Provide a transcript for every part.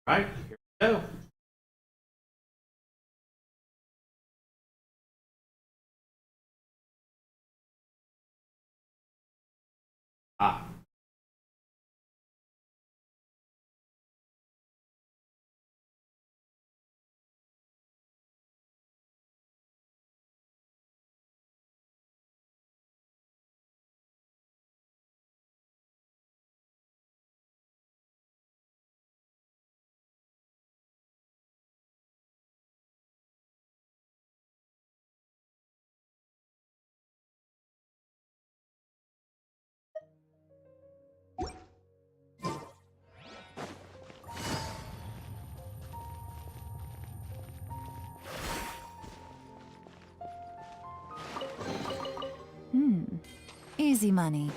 All right, here we go. Ah, Easy money.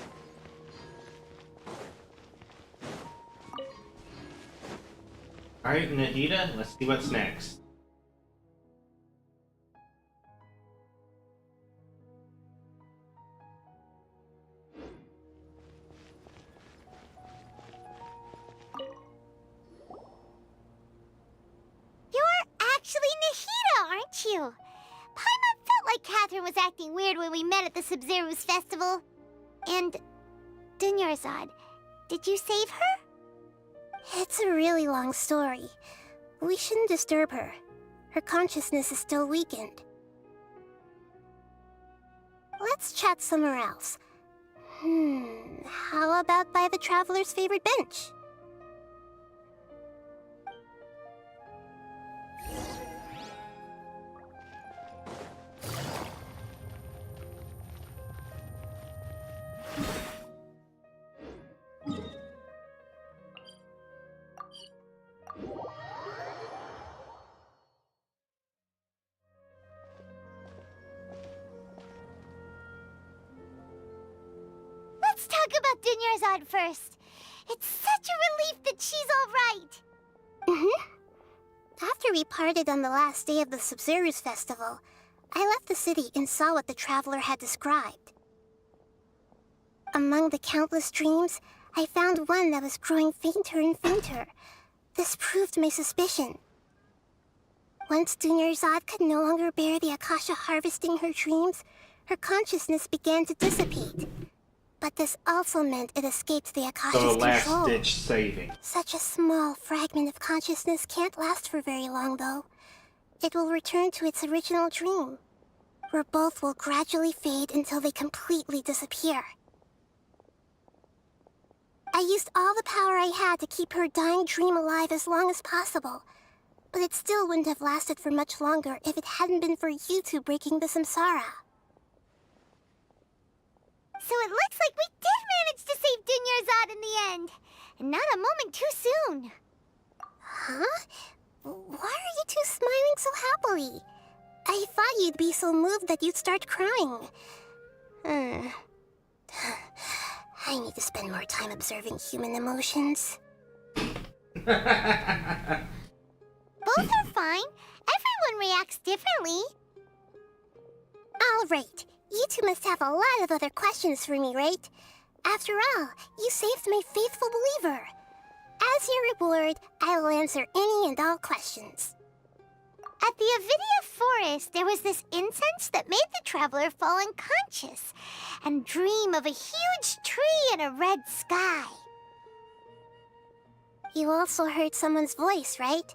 all right, Nadita, let's see what's next. You're actually Nahida, aren't you? Paimon felt like Catherine was acting weird when we met at the Sabzeruz festival. And Dunyarzad, did you save her? It's a really long story. We shouldn't disturb her. Her consciousness is still weakened. Let's chat somewhere else. How about by the Traveler's favorite bench? Let's talk about Dunyarzad first. It's such a relief that she's all right. After we parted on the last day of the Sabzeruz festival, I left the city and saw what the Traveler had described. Among the countless dreams, I found one that was growing fainter and fainter. This proved my suspicion. Once Dunyarzad could no longer bear the Akasha harvesting her dreams, her consciousness began to dissipate. But this also meant it escaped the Akasha's So, control. last-ditch saving. Such a small fragment of consciousness can't last for very long, though. It will return to its original dream, where both will gradually fade until they completely disappear. I used all the power I had to keep her dying dream alive as long as possible, but it still wouldn't have lasted for much longer if it hadn't been for you two breaking the samsara. So it looks like we did manage to save Dunyarzad in the end. And not a moment too soon. Huh? Why are you two smiling so happily? I thought you'd be so moved that you'd start crying. I need to spend more time observing human emotions. Both are fine. Everyone reacts differently. All right. You two must have a lot of other questions for me, right? After all, you saved my faithful believer. As your reward, I will answer any and all questions. At the Avidia Forest, there was this incense that made the Traveler fall unconscious and dream of a huge tree and a red sky. You also heard someone's voice, right?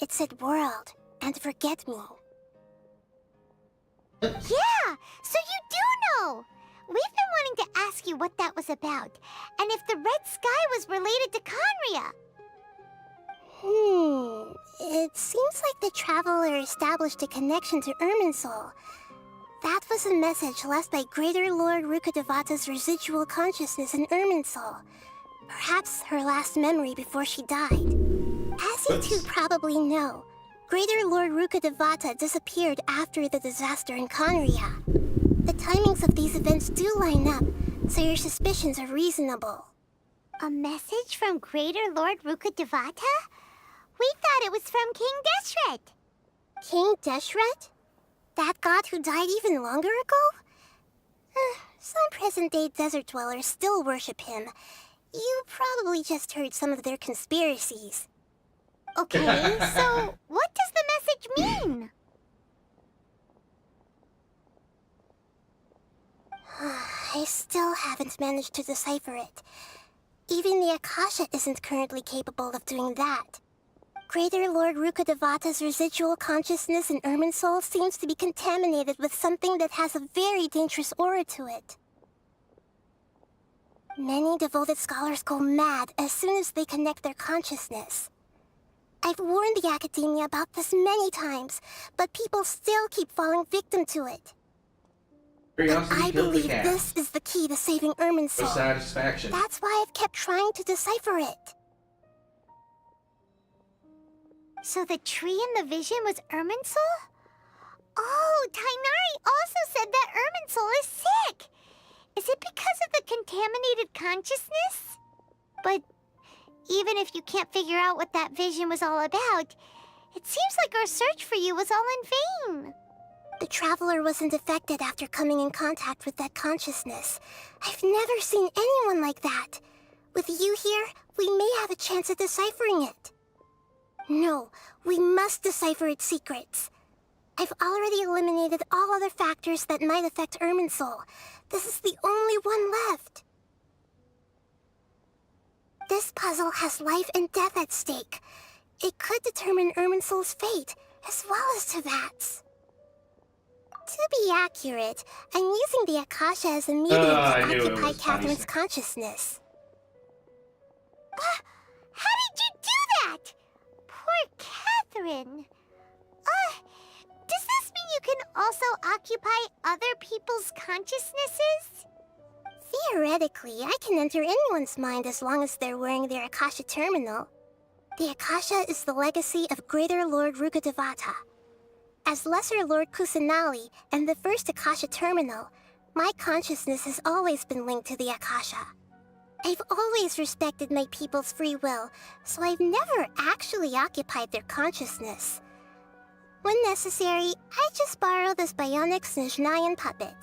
It said world and forget me. Yeah, so you do know! We've been wanting to ask you what that was about, and if the red sky was related to Khaenri'ah. It seems like the Traveler established a connection to Irminsul. That was a message left by Greater Lord Rukkhadevata's residual consciousness in Irminsul. Perhaps her last memory before she died. As you two probably know, Greater Lord Rukkhadevata disappeared after the disaster in Khaenri'ah. The timings of these events do line up, so your suspicions are reasonable. A message from Greater Lord Rukkhadevata? We thought it was from King Deshret. King Deshret? That god who died even longer ago? Some present-day desert dwellers still worship him. You probably just heard some of their conspiracies. Okay, so what does the message mean? I still haven't managed to decipher it. Even the Akasha isn't currently capable of doing that. Greater Lord Rukkhadevata's residual consciousness in Irminsul seems to be contaminated with something that has a very dangerous aura to it. Many devoted scholars go mad as soon as they connect their consciousness. I've warned the Academia about this many times, but people still keep falling victim to it. Curiosity I killed the believe cat. this is the key to saving For Irminsul. satisfaction. That's why I've kept trying to decipher it. So the tree in the vision was Irminsul? Oh, Tighnari also said that Irminsul is sick. Is it because of the contaminated consciousness? But even if you can't figure out what that vision was all about, it seems like our search for you was all in vain. The Traveler wasn't affected after coming in contact with that consciousness. I've never seen anyone like that. With you here, we may have a chance at deciphering it. No, we must decipher its secrets. I've already eliminated all other factors that might affect Irminsul. This is the only one left. This puzzle has life and death at stake. It could determine Irminsul's fate, as well as Teyvat's. To be accurate, I'm using the Akasha as a medium I to knew it occupy was Catherine's Isaac. consciousness. How did you do that? Poor Catherine. Does this mean you can also occupy other people's consciousnesses? Theoretically, I can enter anyone's mind as long as they're wearing their Akasha terminal. The Akasha is the legacy of Greater Lord Rukkhadevata. As Lesser Lord Kusanali and the first Akasha terminal, my consciousness has always been linked to the Akasha. I've always respected my people's free will, so I've never actually occupied their consciousness. When necessary, I just borrow this bionic Snezhnayan puppet.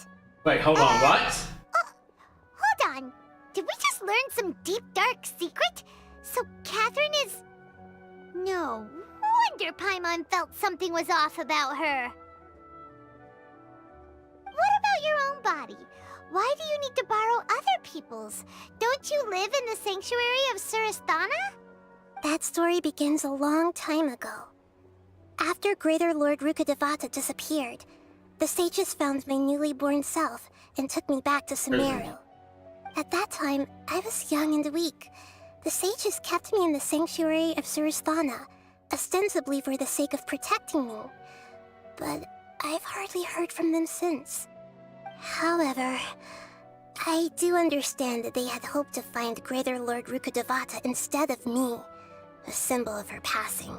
Wait, hold on, what? Hold on. Did we just learn some deep, dark secret? So Catherine is... No wonder Paimon felt something was off about her. What about your own body? Why do you need to borrow other people's? Don't you live in the sanctuary of Surasthana? That story begins a long time ago. After Greater Lord Rukkhadevata disappeared, the sages found my newly born self and took me back to Sumeru. At that time, I was young and weak. The sages kept me in the sanctuary of Surasthana, ostensibly for the sake of protecting me. But I've hardly heard from them since. However, I do understand that they had hoped to find Greater Lord Rukkhadevata instead of me, a symbol of her passing.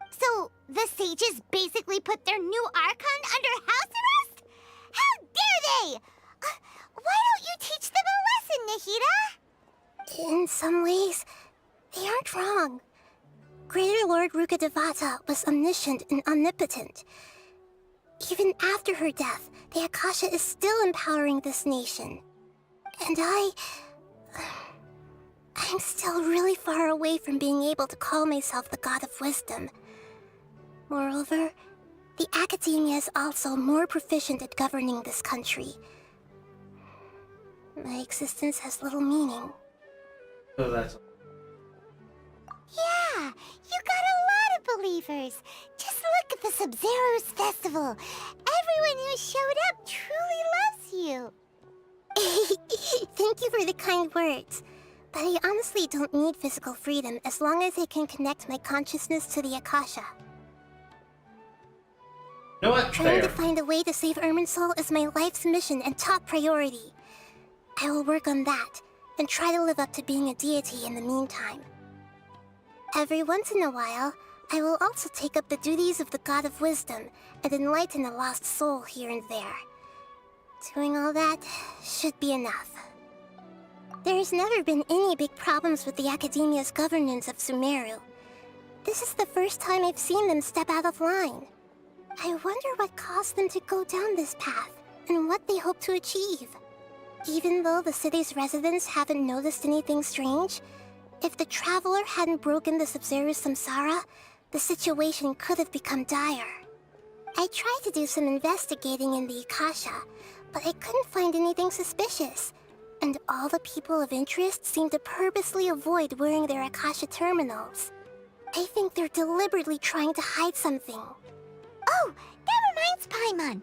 So, the sages basically put their new Archon under house arrest? How dare they! Why don't you teach them a lesson, Nahida? In some ways, they aren't wrong. Greater Lord Rukkhadevata was omniscient and omnipotent. Even after her death, the Akasha is still empowering this nation. And I'm still really far away from being able to call myself the God of Wisdom. Moreover, the Academia is also more proficient at governing this country. My existence has little meaning. So that's... Yeah, you got a lot of believers. Just look at the Sub-Zero's festival. Everyone who showed up truly loves you. Thank you for the kind words. But I honestly don't need physical freedom as long as I can connect my consciousness to the Akasha. You know what? Trying to Fair. find a way to save Irminsul is my life's mission and top priority. I will work on that, and try to live up to being a deity in the meantime. Every once in a while, I will also take up the duties of the God of Wisdom and enlighten a lost soul here and there. Doing all that should be enough. There's never been any big problems with the Academia's governance of Sumeru. This is the first time I've seen them step out of line. I wonder what caused them to go down this path, and what they hope to achieve. Even though the city's residents haven't noticed anything strange, If the Traveler hadn't broken the Sub-Zero Samsara, the situation could have become dire. I tried to do some investigating in the Akasha, but I couldn't find anything suspicious. And all the people of interest seem to purposely avoid wearing their Akasha terminals. I think they're deliberately trying to hide something. Oh, that reminds Paimon.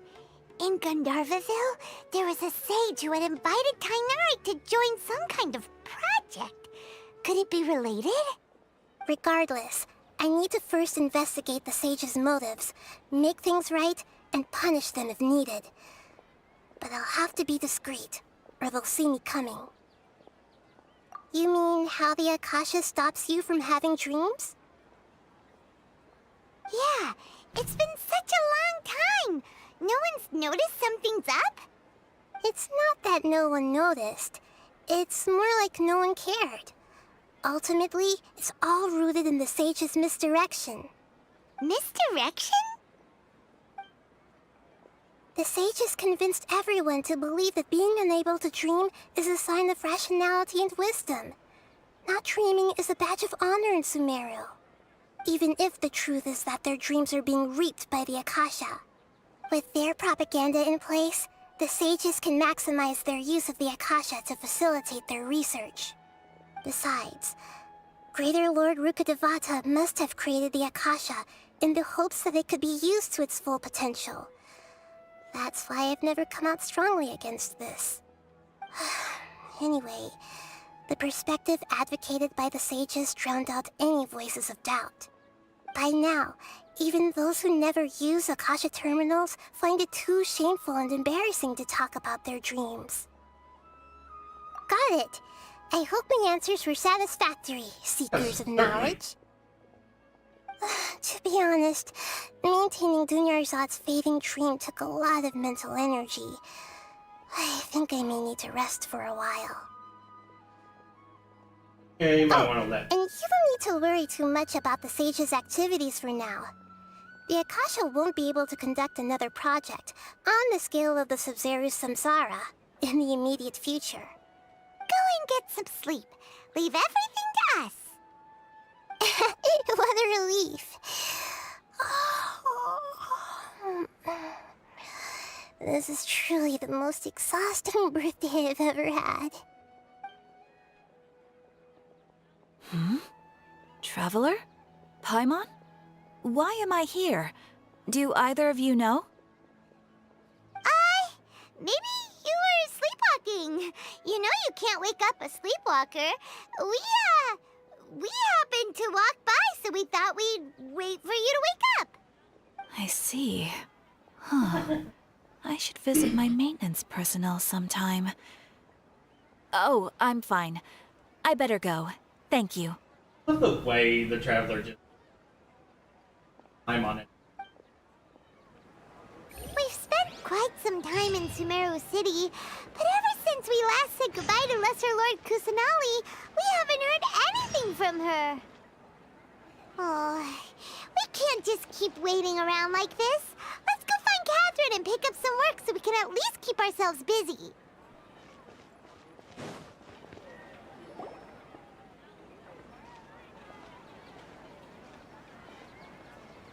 In Gandharvaville, there was a sage who had invited Tighnari to join some kind of project. Could it be related? Regardless, I need to first investigate the sage's motives, make things right, and punish them if needed. But I'll have to be discreet, or they'll see me coming. You mean how the Akasha stops you from having dreams? Yeah, it's been such a long time. No one's noticed something's up? It's not that no one noticed. It's more like no one cared. Ultimately, it's all rooted in the sage's misdirection. Misdirection? The sage has convinced everyone to believe that being unable to dream is a sign of rationality and wisdom. Not dreaming is a badge of honor in Sumeru. Even if the truth is that their dreams are being reaped by the Akasha. With their propaganda in place, the sages can maximize their use of the Akasha to facilitate their research. Besides, Greater Lord Rukkhadevata must have created the Akasha in the hopes that it could be used to its full potential. That's why I've never come out strongly against this. Anyway, the perspective advocated by the sages drowned out any voices of doubt. By now, even those who never use Akasha terminals find it too shameful and embarrassing to talk about their dreams. Got it! I hope my answers were satisfactory, seekers of knowledge. To be honest, maintaining Dunyarzad's fading dream took a lot of mental energy. I think I may need to rest for a while. Yeah, you might want to let. And you don't need to worry too much about the sage's activities for now. The Akasha won't be able to conduct another project on the scale of the Sub-Zero Samsara in the immediate future. Go and get some sleep. Leave everything to us. What a relief. This is truly the most exhausting birthday I've ever had. Traveler? Paimon? Why am I here? Do either of you know? Maybe you were sleepwalking. You know you can't wake up a sleepwalker. We happened to walk by, so we thought we'd wait for you to wake up. I see. Huh. I should visit my maintenance personnel sometime. Oh, I'm fine. I better go. Thank you. I love the way the Traveler just... I'm on it. We've spent quite some time in Sumeru City, but ever since we last said goodbye to Lesser Lord Kusanali, we haven't heard anything from her. Oh, we can't just keep waiting around like this. Let's go find Catherine and pick up some work so we can at least keep ourselves busy.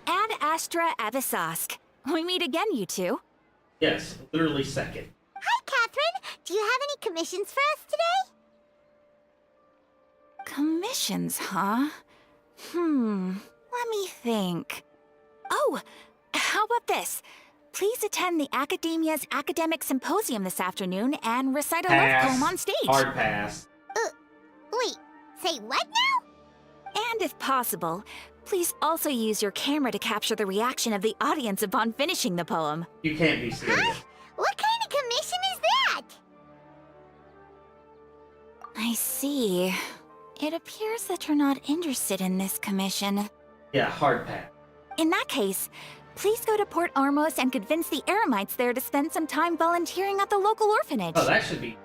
Ad Astra Avisask. We meet again, you two. Yes, literally second. Hi, Catherine. Do you have any commissions for us today? Commissions, huh? Let me think. Oh, how about this? Please attend the Academia's Academic Symposium this afternoon and recite a love Pass. poem on stage. Hard pass. Wait, say what now? And if possible, please also use your camera to capture the reaction of the audience upon finishing the poem. You can't be serious. What kind of commission is that? I see. It appears that you're not interested in this commission. Yeah, hard pass. In that case, please go to Port Ormos and convince the Eremites there to spend some time volunteering at the local orphanage. Oh, that should be...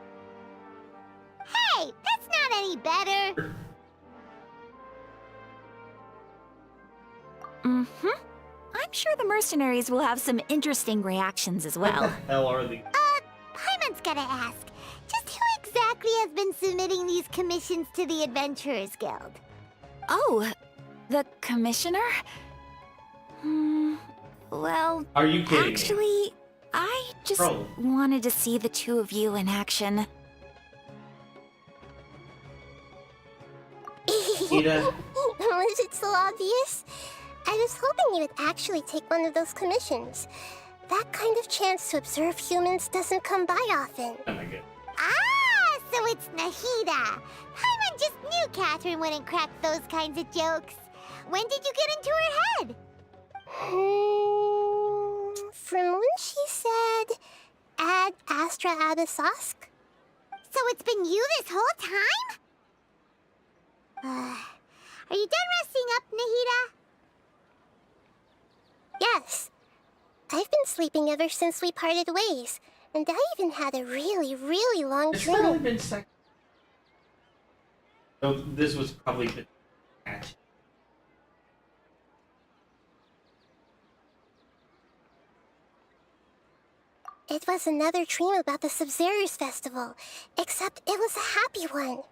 Hey, that's not any better. I'm sure the mercenaries will have some interesting reactions as What well. the hell are these? Paimon's gotta ask. Just who exactly exactly has been submitting these commissions to the Adventurers Guild? Oh, the commissioner? Well, Are you kidding me? actually, I just Bro. wanted to see the two of you in action. Nahida, Was it so obvious? I was hoping you would actually take one of those commissions. That kind of chance to observe humans doesn't come by often. oh my god. Ah, so it's Nahida. Paimon just knew Catherine wouldn't crack those kinds of jokes. When did you get into her head? From when she said, Ad Astra Abyssosque? So it's been you this whole time? Are you done resting up, Nahida? Yes. I've been sleeping ever since we parted ways, and I even had a really, really long It's really dream. been sec. So this was probably the match. It was another dream about the Sub-Zerus Festival, except it was a happy one.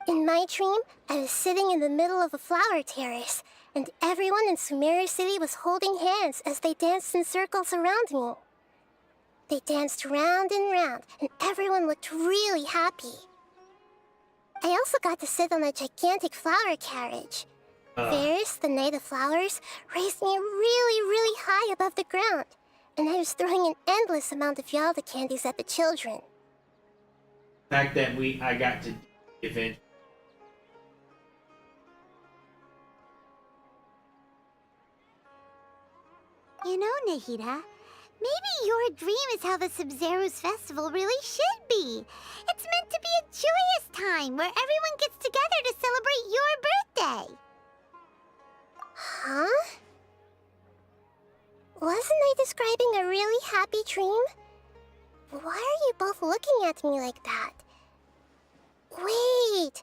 In my dream, I was sitting in the middle of a flower terrace, and everyone in Sumeru City was holding hands as they danced in circles around me. They danced round and round, and everyone looked really happy. I also got to sit on a gigantic flower carriage. Varus, the Knight of Flowers, raised me really, really high above the ground, and I was throwing an endless amount of Yalda candies at the children. The fact that I got to event. You know, Nahida, maybe your dream is how the Sub-Zerus Festival really should be. It's meant to be a joyous time where everyone gets together to celebrate your birthday. Huh? Wasn't I describing a really happy dream? Why are you both looking at me like that? Wait,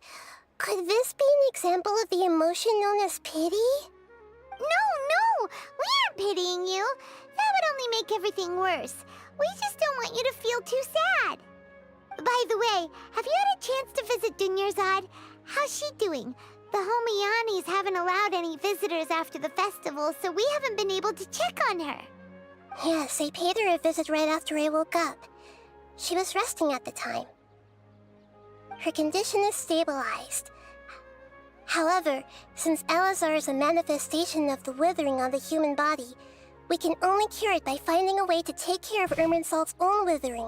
could this be an example of the emotion known as pity? No, we aren't pitying you. That would only make everything worse. We just don't want you to feel too sad. By the way, have you had a chance to visit Dunyarzad? How's she doing? The Homianis haven't allowed any visitors after the festival, so we haven't been able to check on her. Yes, I paid her a visit right after I woke up. She was resting at the time. Her condition is stabilized. However, since Elazar is a manifestation of the withering on the human body, we can only cure it by finding a way to take care of Irminsul's own withering.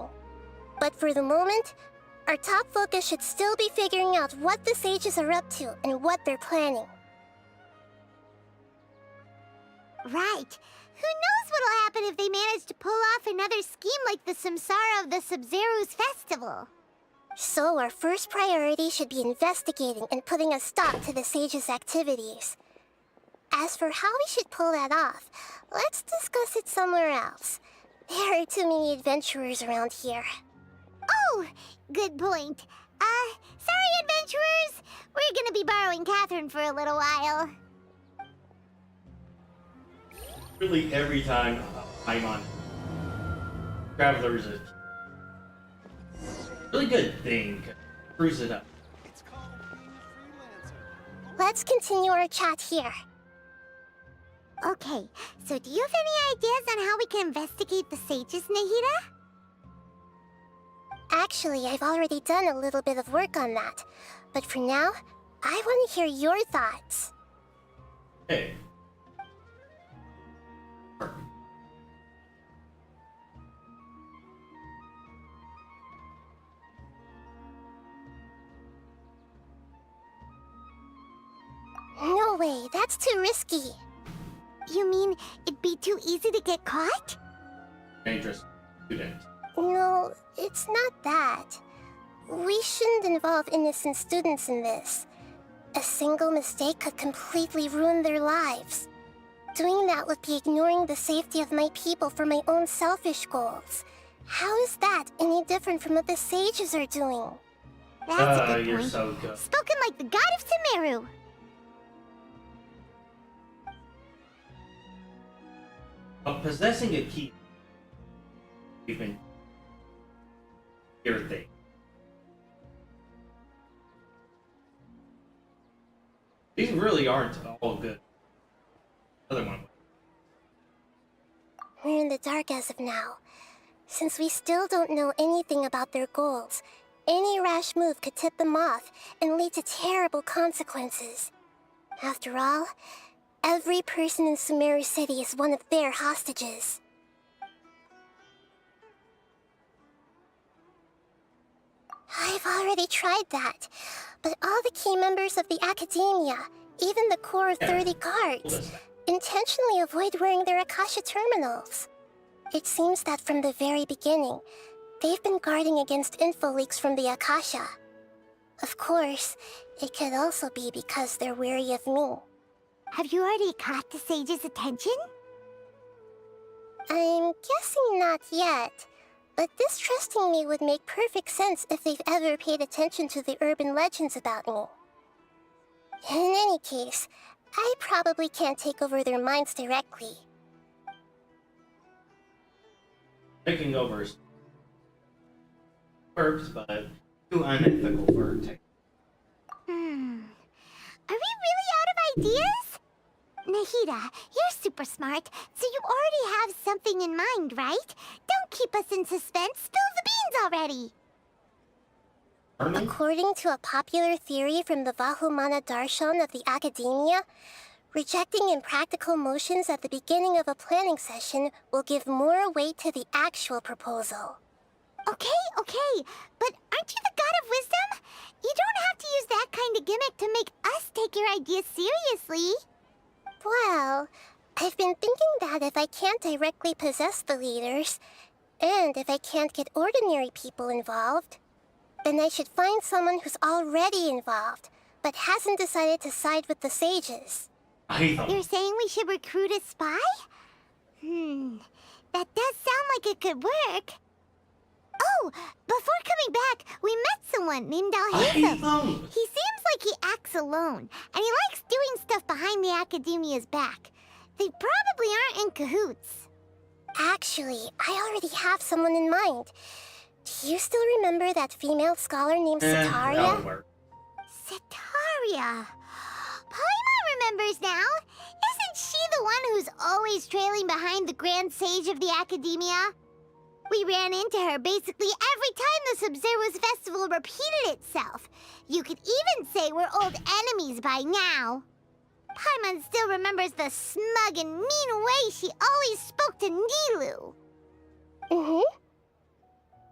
But for the moment, our top focus should still be figuring out what the sages are up to and what they're planning. Right. Who knows what'll happen if they manage to pull off another scheme like the Samsara of the Sub-Zerus Festival? So our first priority should be investigating and putting a stop to the sages' activities. As for how we should pull that off, let's discuss it somewhere else. There are too many adventurers around here. Oh, good point. Sorry, adventurers. We're gonna be borrowing Catherine for a little while. Really, every time I'm on Travelers, a really good thing. Cruise it up. Let's continue our chat here. Okay, so do you have any ideas on how we can investigate the sages, Nahida? Actually, I've already done a little bit of work on that. But for now, I want to hear your thoughts. Hey. No way, that's too risky. You mean it'd be too easy to get caught? Dangerous student. No, it's not that. We shouldn't involve innocent students in this. A single mistake could completely ruin their lives. Doing that would be ignoring the safety of my people for my own selfish goals. How is that any different from what the sages are doing? That's a good You're point. so good. Spoken like the god of Sumeru. Possessing a key, even your thing. These really aren't all good. Other one. We're in the dark as of now. Since we still don't know anything about their goals, any rash move could tip them off and lead to terrible consequences. After all, every person in Sumeru City is one of their hostages. I've already tried that, but all the key members of the Academia, even the core 30 guards, intentionally avoid wearing their Akasha terminals. It seems that from the very beginning, they've been guarding against info leaks from the Akasha. Of course, it could also be because they're wary of me. Have you already caught the sage's attention? I'm guessing not yet, but distrusting me would make perfect sense if they've ever paid attention to the urban legends about me. In any case, I probably can't take over their minds directly. Taking over works, but too unethical for tech. Are we really out of ideas? Nahida, you're super smart, so you already have something in mind, right? Don't keep us in suspense. Spill the beans already. Armin? According to a popular theory from the Vahumana Darshan of the Academia, rejecting impractical motions at the beginning of a planning session will give more weight to the actual proposal. Okay, but aren't you the god of wisdom? You don't have to use that kind of gimmick to make us take your ideas seriously. Well, I've been thinking that if I can't directly possess the leaders, and if I can't get ordinary people involved, then I should find someone who's already involved, but hasn't decided to side with the sages. You're saying we should recruit a spy? That does sound like it could work. Oh, before coming back, we met someone named Alhaitham. He seems like he acts alone, and he likes doing stuff behind the Academia's back. They probably aren't in cahoots. Actually, I already have someone in mind. Do you still remember that female scholar named Setaria? That'll work. Setaria. Paimon remembers now. Isn't she the one who's always trailing behind the Grand Sage of the Academia? We ran into her basically every time the Sub-Zero's festival repeated itself. You could even say we're old enemies by now. Paimon still remembers the smug and mean way she always spoke to Nilou.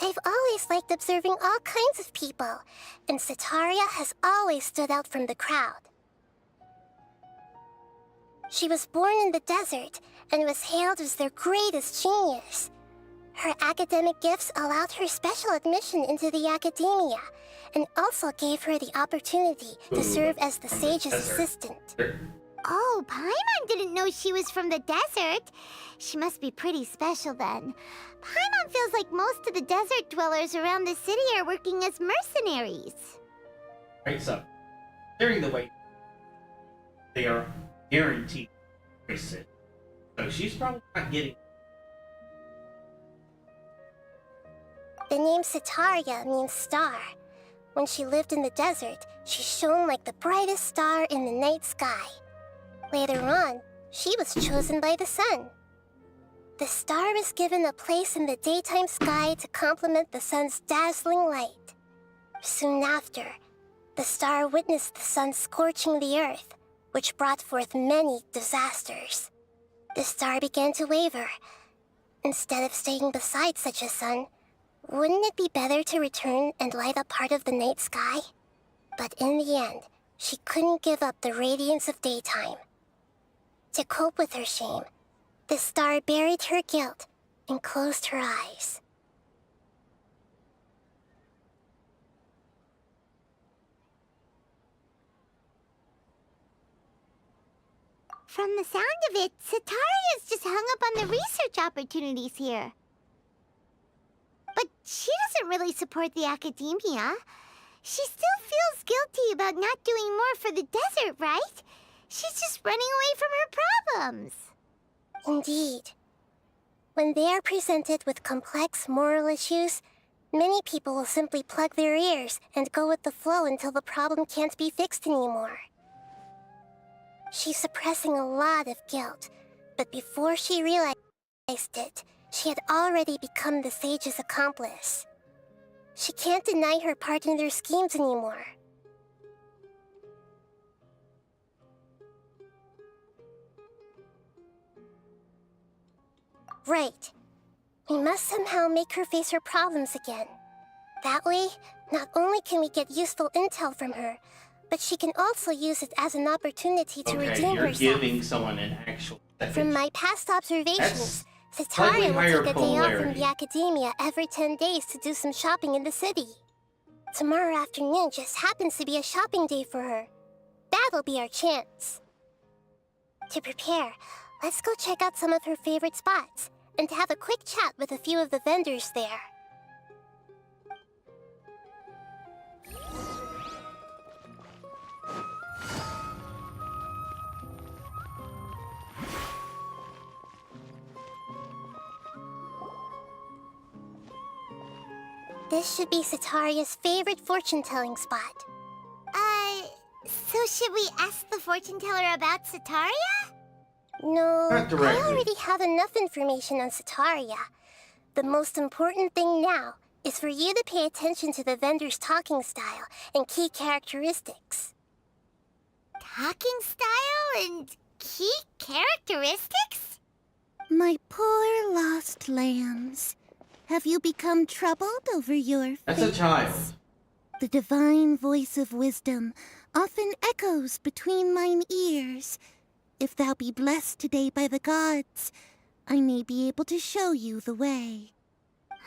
I've always liked observing all kinds of people, and Setaria has always stood out from the crowd. She was born in the desert and was hailed as their greatest genius. Her academic gifts allowed her special admission into the Academia, and also gave her the opportunity to serve as the sage's assistant. Oh, Paimon didn't know she was from the desert. She must be pretty special then. Paimon feels like most of the desert dwellers around the city are working as mercenaries. Right, so during the wait, they are guaranteed to sit. So she's probably not getting. The name Setaria means star. When she lived in the desert, she shone like the brightest star in the night sky. Later on, she was chosen by the sun. The star was given a place in the daytime sky to complement the sun's dazzling light. Soon after, the star witnessed the sun scorching the earth, which brought forth many disasters. The star began to waver. Instead of staying beside such a sun, wouldn't it be better to return and light up part of the night sky? But in the end, she couldn't give up the radiance of daytime. To cope with her shame, the star buried her guilt and closed her eyes. From the sound of it, Setaria's just hung up on the research opportunities here. But she doesn't really support the Academia. She still feels guilty about not doing more for the desert, right? She's just running away from her problems. Indeed. When they are presented with complex moral issues, many people will simply plug their ears and go with the flow until the problem can't be fixed anymore. She's suppressing a lot of guilt, but before she realized it, she had already become the Sage's accomplice. She can't deny her part in their schemes anymore. Right. We must somehow make her face her problems again. That way, not only can we get useful intel from her, but she can also use it as an opportunity to Okay, redeem you're herself. giving someone an actual. From my past observations, slightly Sataria will higher take a day off from polarity. the academia every 10 days to do some shopping in the city. Tomorrow afternoon just happens to be a shopping day for her. That'll be our chance. To prepare, let's go check out some of her favorite spots, and have a quick chat with a few of the vendors there. This should be Sataria's favorite fortune-telling spot. So should we ask the fortune teller about Sataria? No, Not I directly. already have enough information on Sataria. The most important thing now is for you to pay attention to the vendor's talking style and key characteristics. Talking style and key characteristics? My poor lost lambs. Have you become troubled over your That's a fate? child. The divine voice of wisdom often echoes between mine ears. If thou be blessed today by the gods, I may be able to show you the way.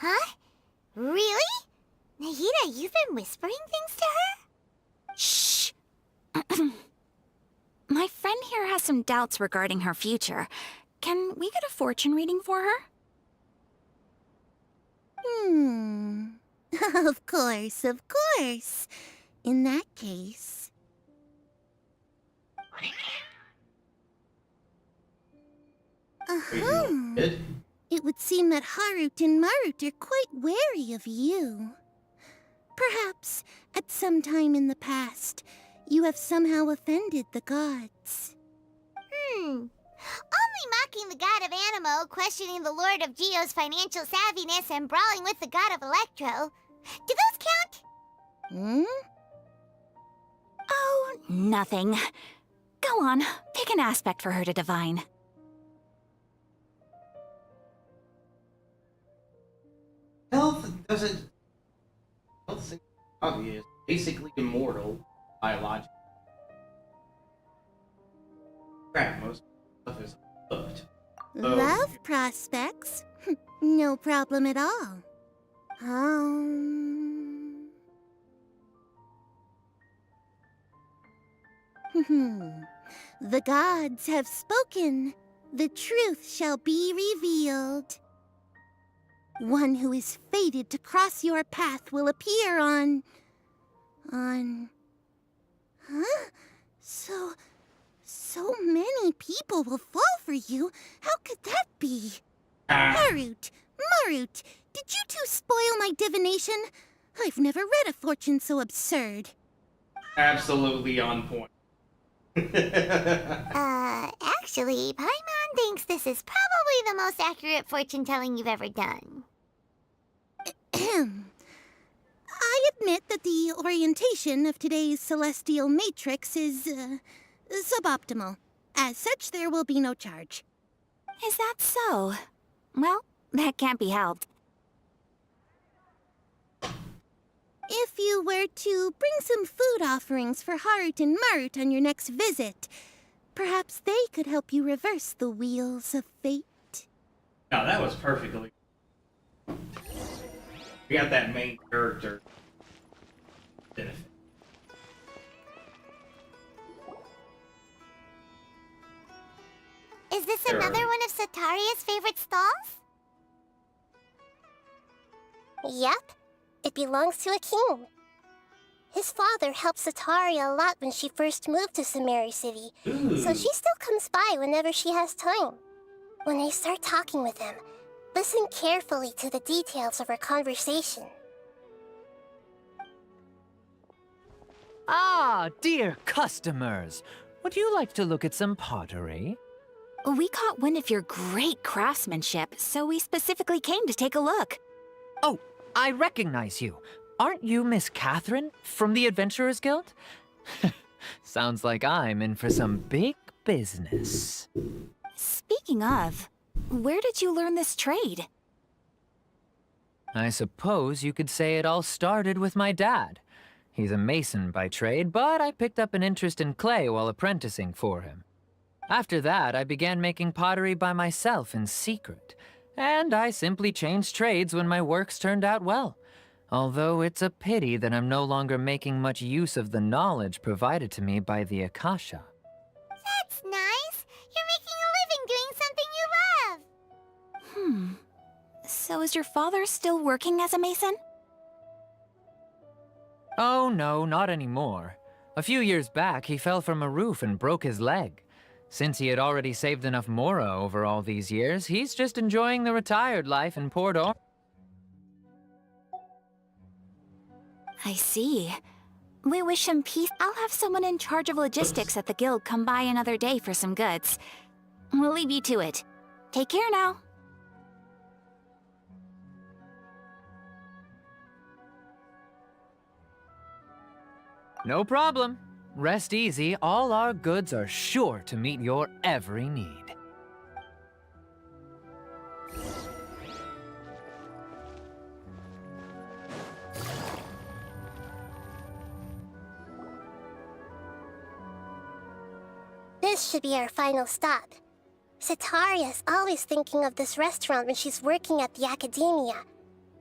Huh? Really? Nahida, you've been whispering things to her? Shh! My friend here has some doubts regarding her future. Can we get a fortune reading for her? Of course, of course. In that case... Wait, you Uh-huh. did? It would seem that Harut and Marut are quite wary of you. Perhaps, at some time in the past, you have somehow offended the gods. Only mocking the god of Animo, questioning the lord of Geo's financial savviness, and brawling with the god of Electro. Do those count? Hmm? Oh, nothing. Go on, pick an aspect for her to divine. Health doesn't. Health seems obvious. Basically immortal, biological. Crap, most stuff is hooked. Oh. Love prospects? No problem at all. The gods have spoken. The truth shall be revealed. One who is fated to cross your path will appear on... Huh? So many people will fall for you. How could that be? Harut, Marut, did you two spoil my divination? I've never read a fortune so absurd. Absolutely on point. Actually, Paimon thinks this is probably the most accurate fortune telling you've ever done. I admit that the orientation of today's celestial matrix is, suboptimal. As such, there will be no charge. Is that so? Well, that can't be helped. If you were to bring some food offerings for Harut and Marut on your next visit, perhaps they could help you reverse the wheels of fate. No, that was perfectly. We got that main character benefit. Is this Sure. another one of Sataria's favorite stalls? Yep, it belongs to a king. His father helped Sataria a lot when she first moved to Samari City, so she still comes by whenever she has time. When I start talking with him, listen carefully to the details of our conversation. Ah, dear customers! would you like to look at some pottery? We caught wind of your great craftsmanship, so we specifically came to take a look. Oh, I recognize you. Aren't you Miss Catherine from the Adventurers Guild? Sounds like I'm in for some big business. Speaking of, where did you learn this trade? I suppose you could say it all started with my dad. He's a mason by trade, but I picked up an interest in clay while apprenticing for him. After that, I began making pottery by myself in secret, and I simply changed trades when my works turned out well. Although it's a pity that I'm no longer making much use of the knowledge provided to me by the Akasha. That's nice. You're making a living doing something you love. So is your father still working as a mason? Oh no, not anymore. A few years back, he fell from a roof and broke his leg. Since he had already saved enough Mora over all these years, he's just enjoying the retired life in Port Or. I see. We wish him peace. I'll have someone in charge of logistics at the guild come by another day for some goods. We'll leave you to it. Take care now. No problem. Rest easy, all our goods are sure to meet your every need. This should be our final stop. Cetaria's always thinking of this restaurant when she's working at the academia,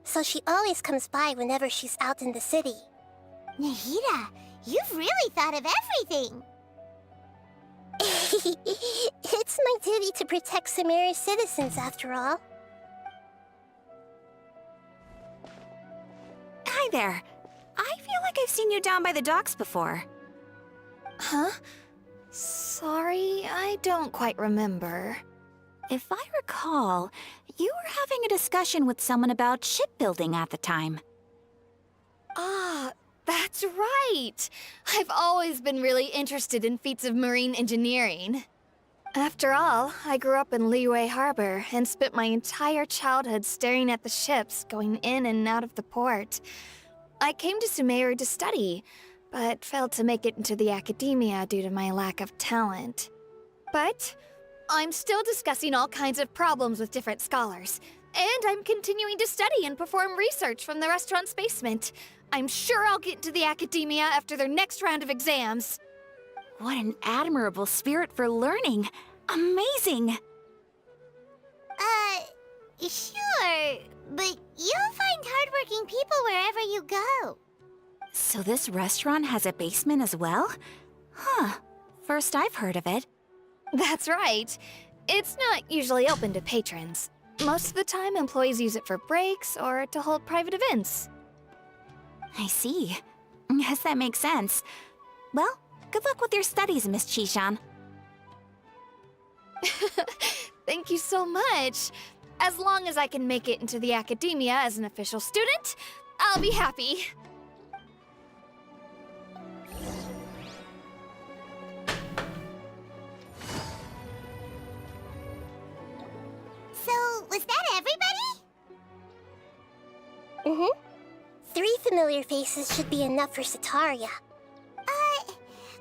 so she always comes by whenever she's out in the city. Nahida, you've really thought of everything. It's my duty to protect Sumeru's citizens, after all. Hi there. I feel like I've seen you down by the docks before. Huh? Sorry, I don't quite remember. If I recall, you were having a discussion with someone about shipbuilding at the time. Ah, that's right! I've always been really interested in feats of marine engineering. After all, I grew up in Liyue Harbor and spent my entire childhood staring at the ships going in and out of the port. I came to Sumeru to study, but failed to make it into the academia due to my lack of talent. But I'm still discussing all kinds of problems with different scholars, and I'm continuing to study and perform research from the restaurant's basement. I'm sure I'll get into the academia after their next round of exams. What an admirable spirit for learning. Amazing! Sure, but you'll find hardworking people wherever you go. So this restaurant has a basement as well? Huh. First I've heard of it. That's right. It's not usually open to patrons. Most of the time, employees use it for breaks or to hold private events. I see. Yes, that makes sense. Well, good luck with your studies, Miss Chishan. Thank you so much. As long as I can make it into the academia as an official student, I'll be happy. So, was that everybody? Mm-hmm. 3 familiar faces should be enough for Cetaria.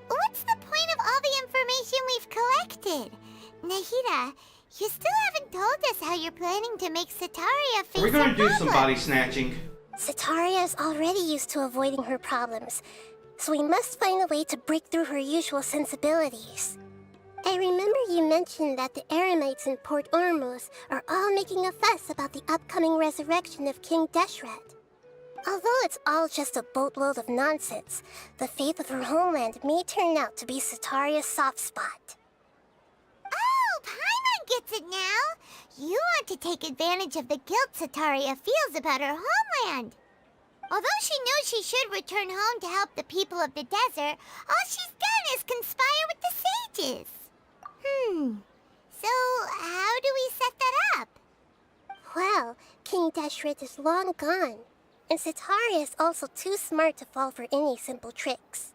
What's the point of all the information we've collected? Nahida, you still haven't told us how you're planning to make Cetaria face We're gonna her do some problems. body snatching. Cetaria is already used to avoiding her problems, so we must find a way to break through her usual sensibilities. I remember you mentioned that the Eremites in Port Ormuz are all making a fuss about the upcoming resurrection of King Deshret. Although it's all just a boatload of nonsense, the faith of her homeland may turn out to be Cetaria's soft spot. Oh, Paimon gets it now! You want to take advantage of the guilt Cetaria feels about her homeland. Although she knows she should return home to help the people of the desert, all she's done is conspire with the sages. So how do we set that up? Well, King Deshret is long gone, and Cetaria is also too smart to fall for any simple tricks.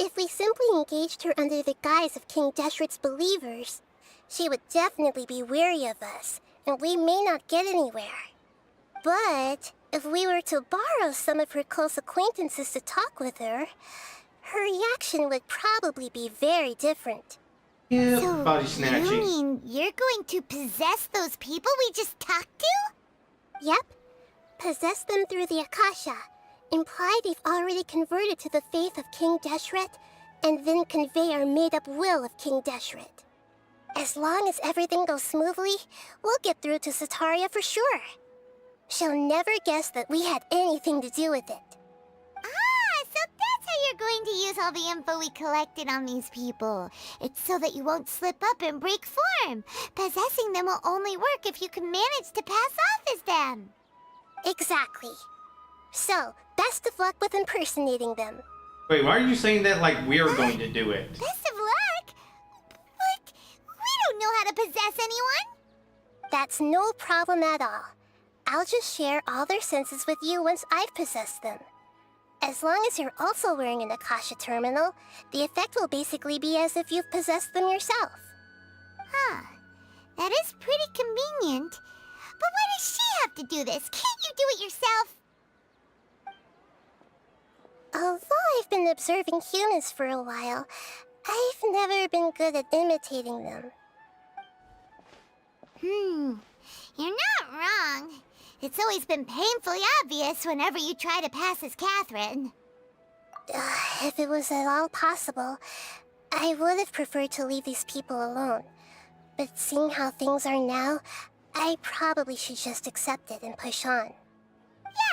If we simply engaged her under the guise of King Deshret's believers, she would definitely be wary of us, and we may not get anywhere. But if we were to borrow some of her close acquaintances to talk with her, her reaction would probably be very different. Yeah, So, body you snatching. mean you're going to possess those people we just talked to? Yep. Possess them through the Akasha. Imply they've already converted to the faith of King Deshret, and then convey our made-up will of King Deshret. As long as everything goes smoothly, we'll get through to Sataria for sure. She'll never guess that we had anything to do with it. Ah, so that's how you're going to use all the info we collected on these people. It's so that you won't slip up and break form. Possessing them will only work if you can manage to pass off as them. Exactly. So, best of luck with impersonating them. Wait, why are you saying that like we're going to do it? Best of luck? But we don't know how to possess anyone. That's no problem at all. I'll just share all their senses with you once I've possessed them. As long as you're also wearing an Akasha terminal, the effect will basically be as if you've possessed them yourself. Huh. That is pretty convenient. But why does she have to do this? Can't you do it yourself? Although I've been observing humans for a while, I've never been good at imitating them. You're not wrong. It's always been painfully obvious whenever you try to pass as Catherine. If it was at all possible, I would have preferred to leave these people alone. But seeing how things are now, I probably should just accept it and push on.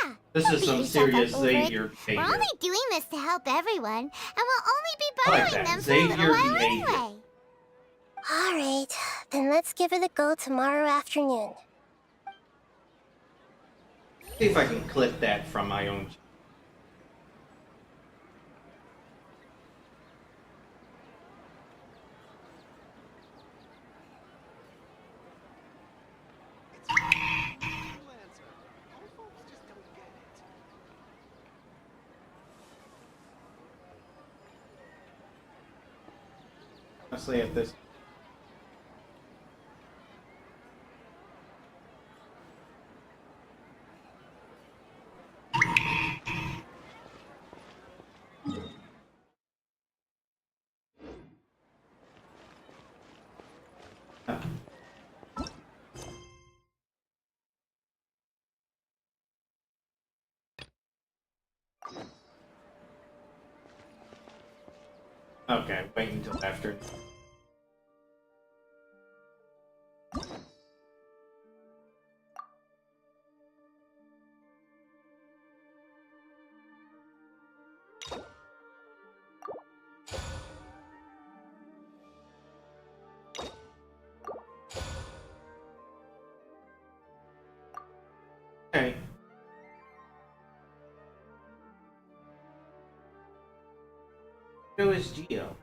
Yeah. This don't is beat some yourself up serious over it. Xavier We're behavior. only doing this to help everyone, and we'll only be I like borrowing that. them for a little Xavier while behavior. anyway. Alright, then let's give it a go tomorrow afternoon. See if I can clip that from my own. Honestly, at this. Okay, wait until after. Okay. Who is Geo?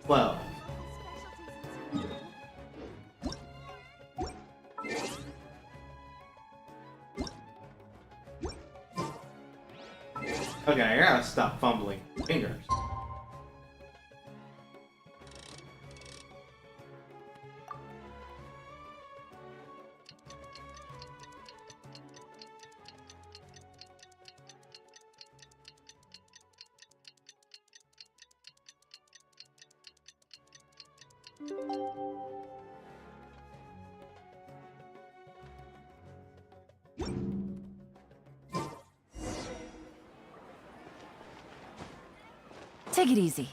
Well. Okay, I gotta stop fumbling fingers. Take it easy.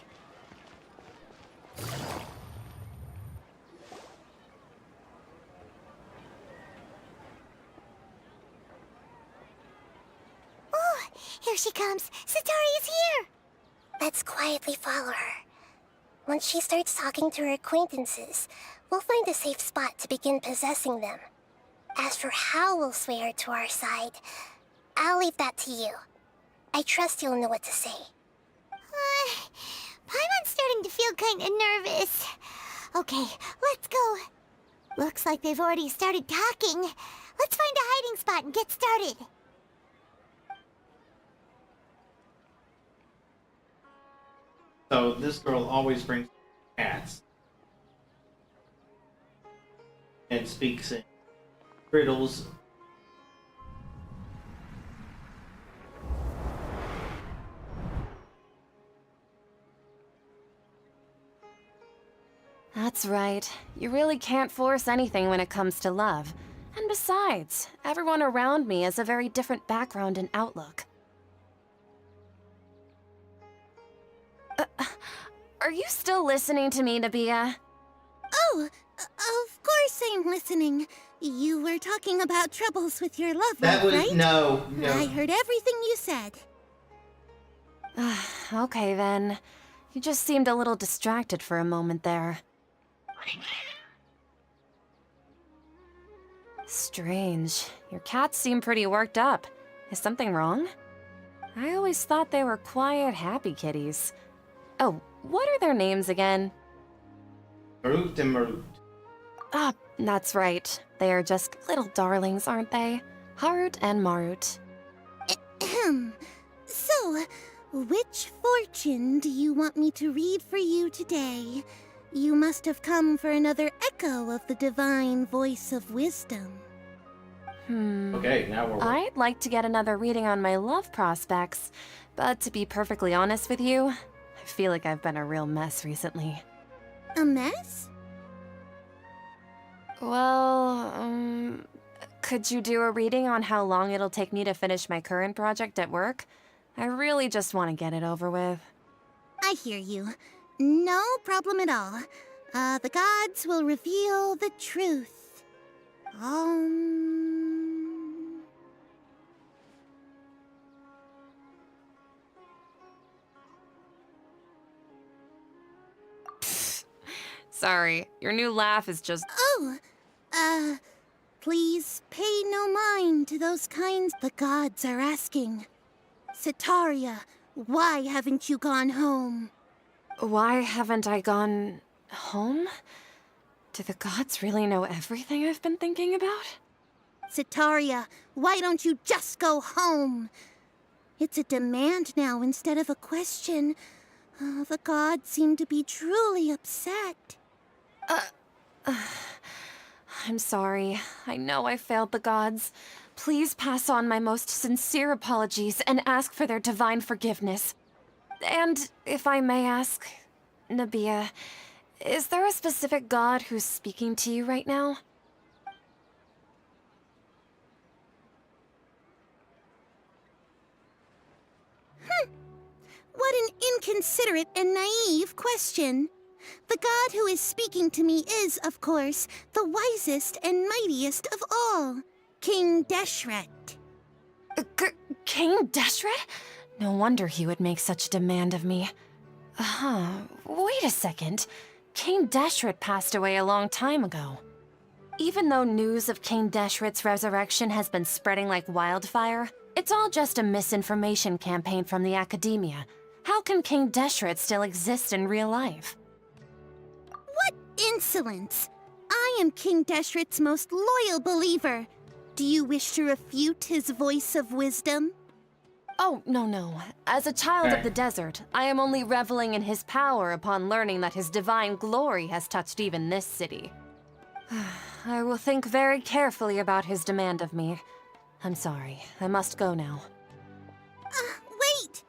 Oh, here she comes. Satari is here. Let's quietly follow her. Once she starts talking to her acquaintances, we'll find a safe spot to begin possessing them. As for how we'll sway her to our side, I'll leave that to you. I trust you'll know what to say. Paimon's starting to feel kind of nervous. Okay, let's go. Looks like they've already started talking. Let's find a hiding spot and get started. So this girl always brings cats and speaks in riddles. That's right. You really can't force anything when it comes to love. And besides, everyone around me has a very different background and outlook. Are you still listening to me, Nabia? Oh, of course I'm listening. You were talking about troubles with your love That life, was right? no. I heard everything you said. Okay then. You just seemed a little distracted for a moment there. Strange. Your cats seem pretty worked up. Is something wrong? I always thought they were quiet, happy kitties. Oh, what are their names again? Marut and Marut. Ah, that's right. They are just little darlings, aren't they? Harut and Marut. Ahem. So, which fortune do you want me to read for you today? You must have come for another echo of the divine voice of wisdom. Okay, now we're. I'd like to get another reading on my love prospects, but to be perfectly honest with you, I feel like I've been a real mess recently. A mess? Well, could you do a reading on how long it'll take me to finish my current project at work? I really just want to get it over with. I hear you. No problem at all. The gods will reveal the truth. Sorry, your new laugh is just... Please pay no mind to those kinds the gods are asking. Sitaria, why haven't you gone home? Why haven't I gone... home? Do the gods really know everything I've been thinking about? Sitaria, why don't you just go home? It's a demand now instead of a question. The gods seem to be truly upset. I'm sorry. I know I failed the gods. Please pass on my most sincere apologies and ask for their divine forgiveness. And if I may ask, Nabia, is there a specific god who's speaking to you right now? What an inconsiderate and naive question. The god who is speaking to me is, of course, the wisest and mightiest of all, King Deshret. King Deshret? No wonder he would make such a demand of me. Wait a second. King Deshret passed away a long time ago. Even though news of King Deshret's resurrection has been spreading like wildfire, it's all just a misinformation campaign from the academia. How can King Deshret still exist in real life? What insolence! I am King Deshret's most loyal believer. Do you wish to refute his voice of wisdom? Oh, no. As a child of the desert, I am only reveling in his power upon learning that his divine glory has touched even this city. I will think very carefully about his demand of me. I'm sorry. I must go now. Wait!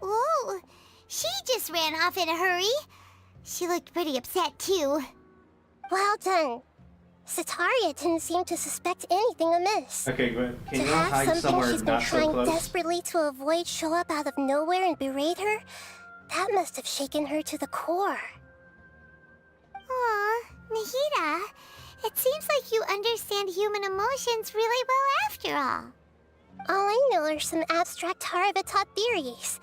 Whoa, she just ran off in a hurry. She looked pretty upset too. Well done. Sitaria didn't seem to suspect anything amiss. Okay, good. Can To you all have hide something somewhere she's been not so trying close? desperately to avoid show up out of nowhere and berate her, that must have shaken her to the core. Aw, Nahida, it seems like you understand human emotions really well after all. All I know are some abstract Harvard-taught theories.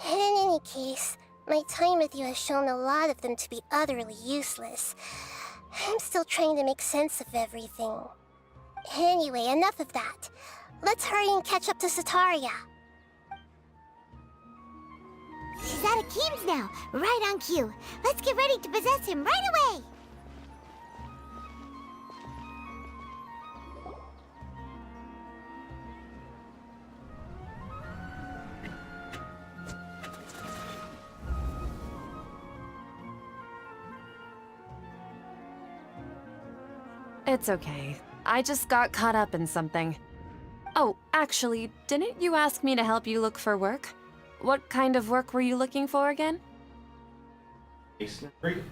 And in any case, my time with you has shown a lot of them to be utterly useless. I'm still trying to make sense of everything. Anyway, enough of that. Let's hurry and catch up to Sataria. He's at Akeem's now, right on cue. Let's get ready to possess him right away! It's okay. I just got caught up in something. Oh, actually, didn't you ask me to help you look for work? What kind of work were you looking for again? Masonry.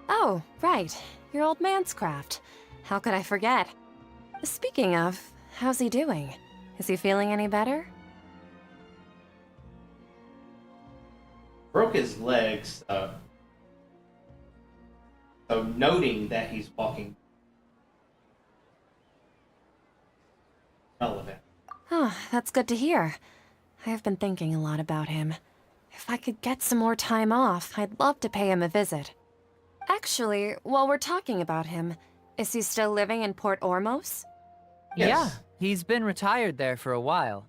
Oh, right. Your old man's craft. How could I forget? Speaking of, how's he doing? Is he feeling any better? Broke his legs, so noting that he's walking relevant. Oh, that's good to hear. I have been thinking a lot about him. If I could get some more time off, I'd love to pay him a visit. Actually, while we're talking about him, is he still living in Port Ormos? Yes. Yeah, he's been retired there for a while.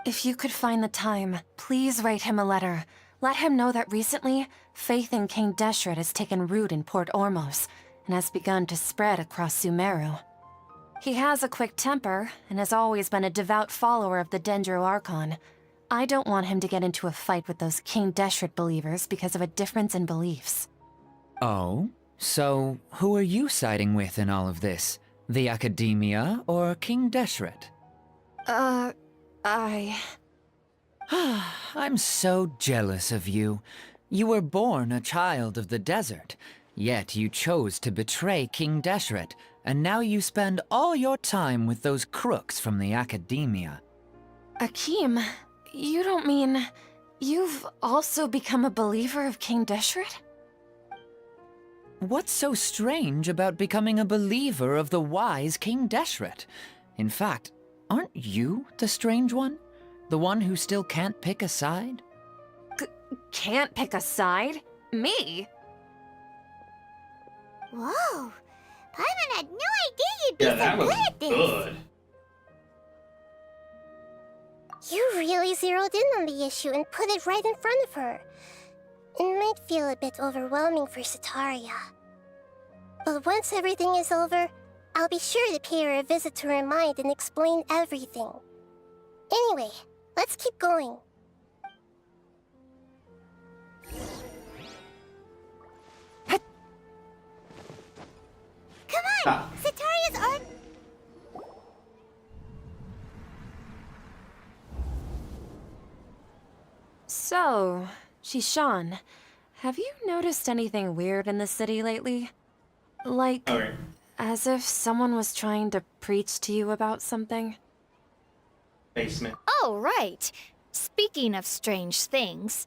If you could find the time, please write him a letter. Let him know that recently, faith in King Deshret has taken root in Port Ormos and has begun to spread across Sumeru. He has a quick temper and has always been a devout follower of the Dendro Archon. I don't want him to get into a fight with those King Deshret believers because of a difference in beliefs. Oh? So, who are you siding with in all of this? The Academia or King Deshret? I'm so jealous of you. You were born a child of the desert, yet you chose to betray King Deshret, and now you spend all your time with those crooks from the Academia. Akeem, you don't mean... you've also become a believer of King Deshret? What's so strange about becoming a believer of the wise King Deshret? In fact, aren't you the strange one? The one who still can't pick a side? Can't pick a side? Me? Whoa! Paimon had no idea you'd be Yeah, so that was good at this! good. You really zeroed in on the issue and put it right in front of her. It might feel a bit overwhelming for Sataria. But once everything is over, I'll be sure to pay her a visit to her mind and explain everything. Anyway, let's keep going. Come on! Ah. Sataria's on... So, Shishan, have you noticed anything weird in the city lately? Like, Okay. as if someone was trying to preach to you about something? Basement. Oh, right. Speaking of strange things,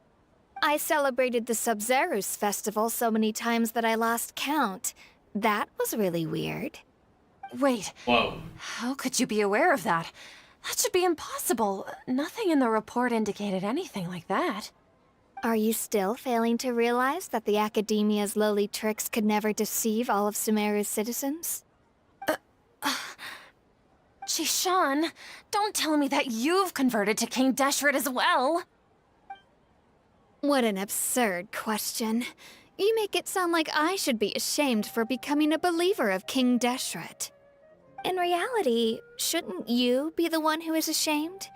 I celebrated the Sub-Zerus festival so many times that I lost count. That was really weird. Wait, Whoa. how could you be aware of that? That should be impossible. Nothing in the report indicated anything like that. Are you still failing to realize that the Academia's lowly tricks could never deceive all of Sumeru's citizens? Shishan, don't tell me that you've converted to King Deshret as well. What an absurd question. You make it sound like I should be ashamed for becoming a believer of King Deshret. In reality, shouldn't you be the one who is ashamed?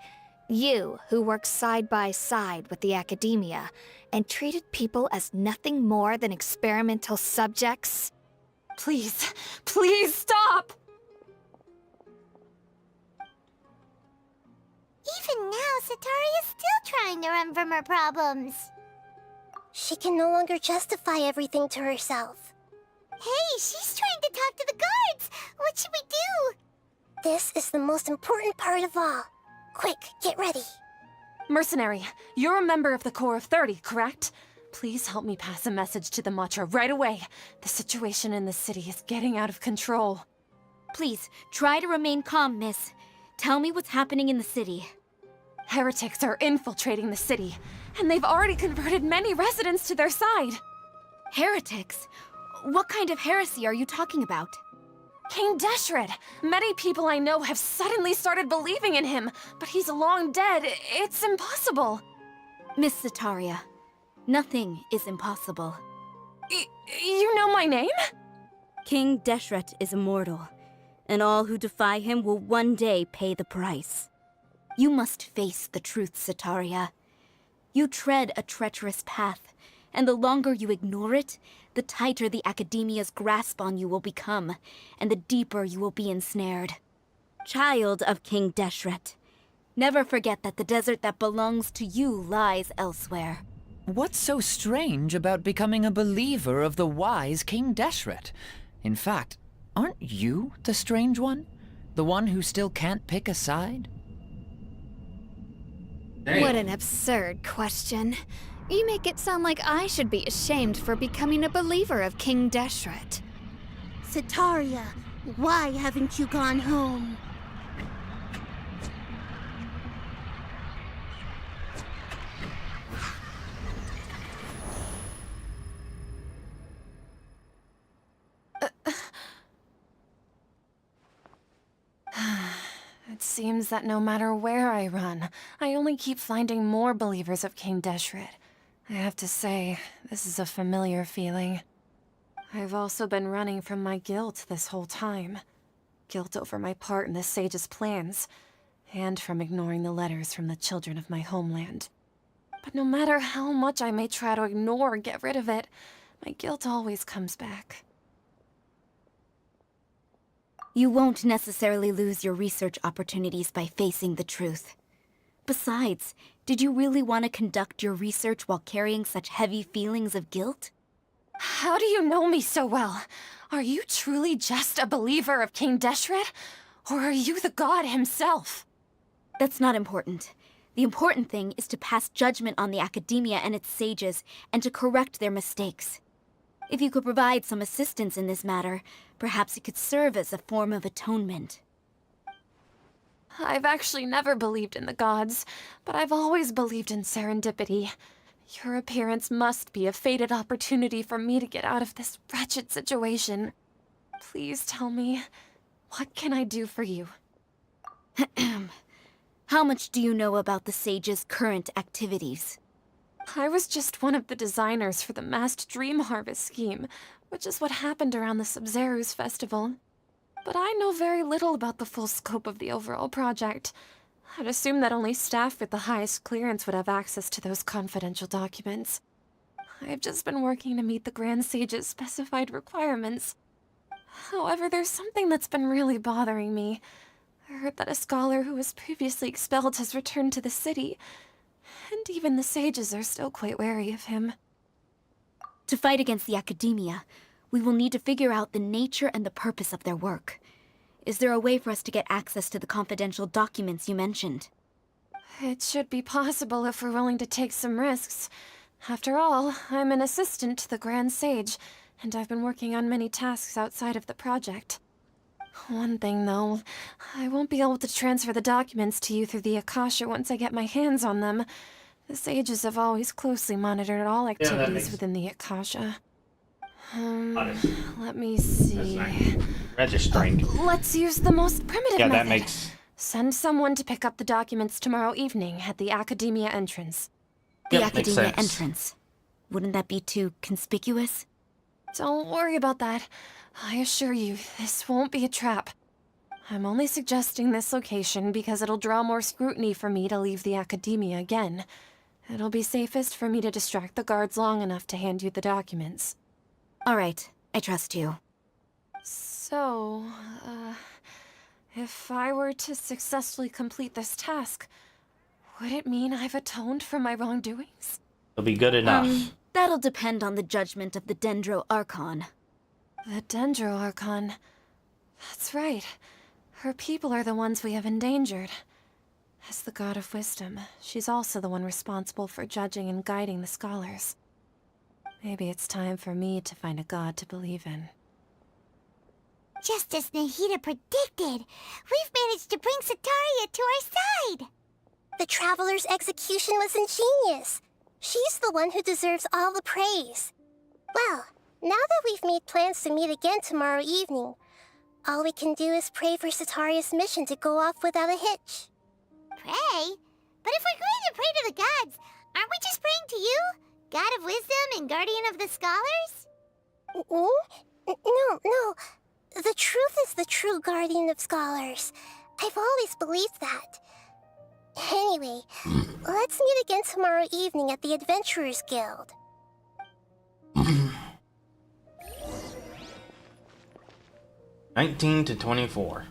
You, who worked side by side with the Academia and treated people as nothing more than experimental subjects? Please, please stop! Even now, Sataria's still trying to run from her problems. She can no longer justify everything to herself. Hey, she's trying to talk to the guards! What should we do? This is the most important part of all. Quick, get ready. Mercenary, you're a member of the Corps of 30, correct? Please help me pass a message to the Matra right away. The situation in the city is getting out of control. Please, try to remain calm, miss. Tell me what's happening in the city. Heretics are infiltrating the city, and they've already converted many residents to their side. Heretics? What kind of heresy are you talking about? King Deshret! Many people I know have suddenly started believing in him, but he's long dead. It's impossible. Miss Sataria, nothing is impossible. You know my name? King Deshret is immortal, and all who defy him will one day pay the price. You must face the truth, Sataria. You tread a treacherous path, and the longer you ignore it, the tighter the Academia's grasp on you will become, and the deeper you will be ensnared. Child of King Deshret, never forget that the desert that belongs to you lies elsewhere. What's so strange about becoming a believer of the wise King Deshret? In fact, aren't you the strange one? The one who still can't pick a side? Dang. What an absurd question. You make it sound like I should be ashamed for becoming a believer of King Deshret. Sataria, why haven't you gone home? It seems that no matter where I run, I only keep finding more believers of King Deshret. I have to say, this is a familiar feeling. I've also been running from my guilt this whole time. Guilt over my part in the Sage's plans, and from ignoring the letters from the children of my homeland. But no matter how much I may try to ignore or get rid of it, my guilt always comes back. You won't necessarily lose your research opportunities by facing the truth. Besides, did you really want to conduct your research while carrying such heavy feelings of guilt? How do you know me so well? Are you truly just a believer of King Deshret? Or are you the god himself? That's not important. The important thing is to pass judgment on the Academia and its sages, and to correct their mistakes. If you could provide some assistance in this matter, perhaps it could serve as a form of atonement. I've actually never believed in the gods, but I've always believed in serendipity. Your appearance must be a fated opportunity for me to get out of this wretched situation. Please tell me, what can I do for you? How much do you know about the sage's current activities? I was just one of the designers for the masked dream harvest scheme, which is what happened around the Sub-Zerus festival. But I know very little about the full scope of the overall project. I'd assume that only staff with the highest clearance would have access to those confidential documents. I've just been working to meet the Grand Sage's specified requirements. However, there's something that's been really bothering me. I heard that a scholar who was previously expelled has returned to the city, and even the sages are still quite wary of him. To fight against the Academia, we will need to figure out the nature and the purpose of their work. Is there a way for us to get access to the confidential documents you mentioned? It should be possible if we're willing to take some risks. After all, I'm an assistant to the Grand Sage, and I've been working on many tasks outside of the project. One thing, though, I won't be able to transfer the documents to you through the Akasha once I get my hands on them. The sages have always closely monitored all activities within the Akasha. Let me see. Registering. Let's use the most primitive Yeah, method. that makes... Send someone to pick up the documents tomorrow evening at the Academia entrance. The Yep, makes Academia sense. entrance. Wouldn't that be too conspicuous? Don't worry about that. I assure you, this won't be a trap. I'm only suggesting this location because it'll draw more scrutiny for me to leave the Academia again. It'll be safest for me to distract the guards long enough to hand you the documents. All right, I trust you. So, if I were to successfully complete this task, would it mean I've atoned for my wrongdoings? It'll be good enough. That'll depend on the judgment of the Dendro Archon. The Dendro Archon. That's right. Her people are the ones we have endangered. As the God of Wisdom, she's also the one responsible for judging and guiding the scholars. Maybe it's time for me to find a god to believe in. Just as Nahida predicted, we've managed to bring Setaria to our side. The Traveler's execution was ingenious. She's the one who deserves all the praise. Well, now that we've made plans to meet again tomorrow evening, all we can do is pray for Setaria's mission to go off without a hitch. Pray? But if we're going to pray to the gods, aren't we just praying to you? God of wisdom and guardian of the scholars? No. The truth is the true guardian of scholars. I've always believed that. Anyway, let's meet again tomorrow evening at the Adventurers Guild. 19 to 24.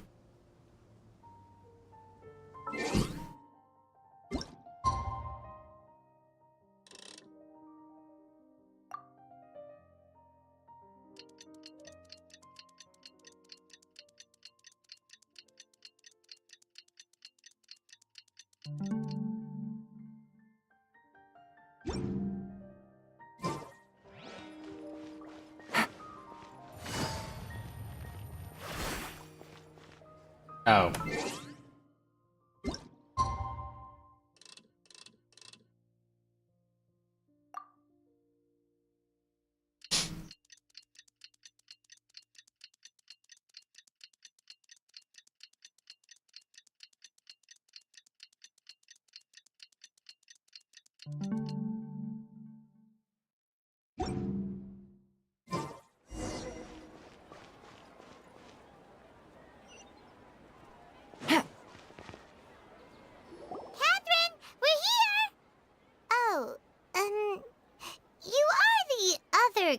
Oh.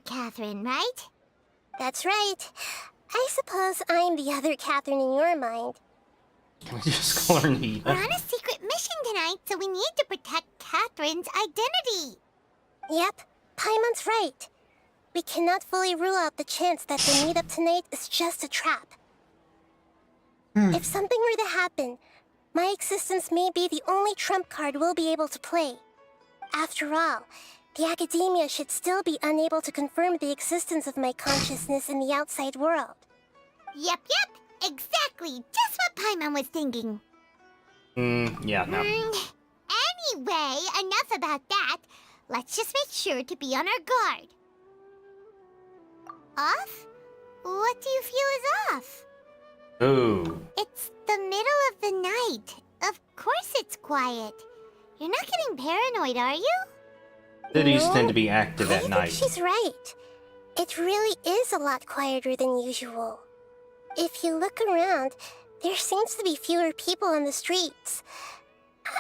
Catherine, right? That's right. I suppose I'm the other Catherine in your mind. Can we just call her We're Nita? on a secret mission tonight, so we need to protect Catherine's identity. Yep, Paimon's right. We cannot fully rule out the chance that the meetup tonight is just a trap. If something were to happen, my existence may be the only trump card we'll be able to play. After all, the Academia should still be unable to confirm the existence of my consciousness in the outside world. Yep, exactly. Just what Paimon was thinking. Yeah, no. Anyway, enough about that. Let's just make sure to be on our guard. Off? What do you feel is off? Ooh. It's the middle of the night. Of course it's quiet. You're not getting paranoid, are you? Cities No, tend to be active I at think night. she's right. It really is a lot quieter than usual. If you look around, there seems to be fewer people on the streets.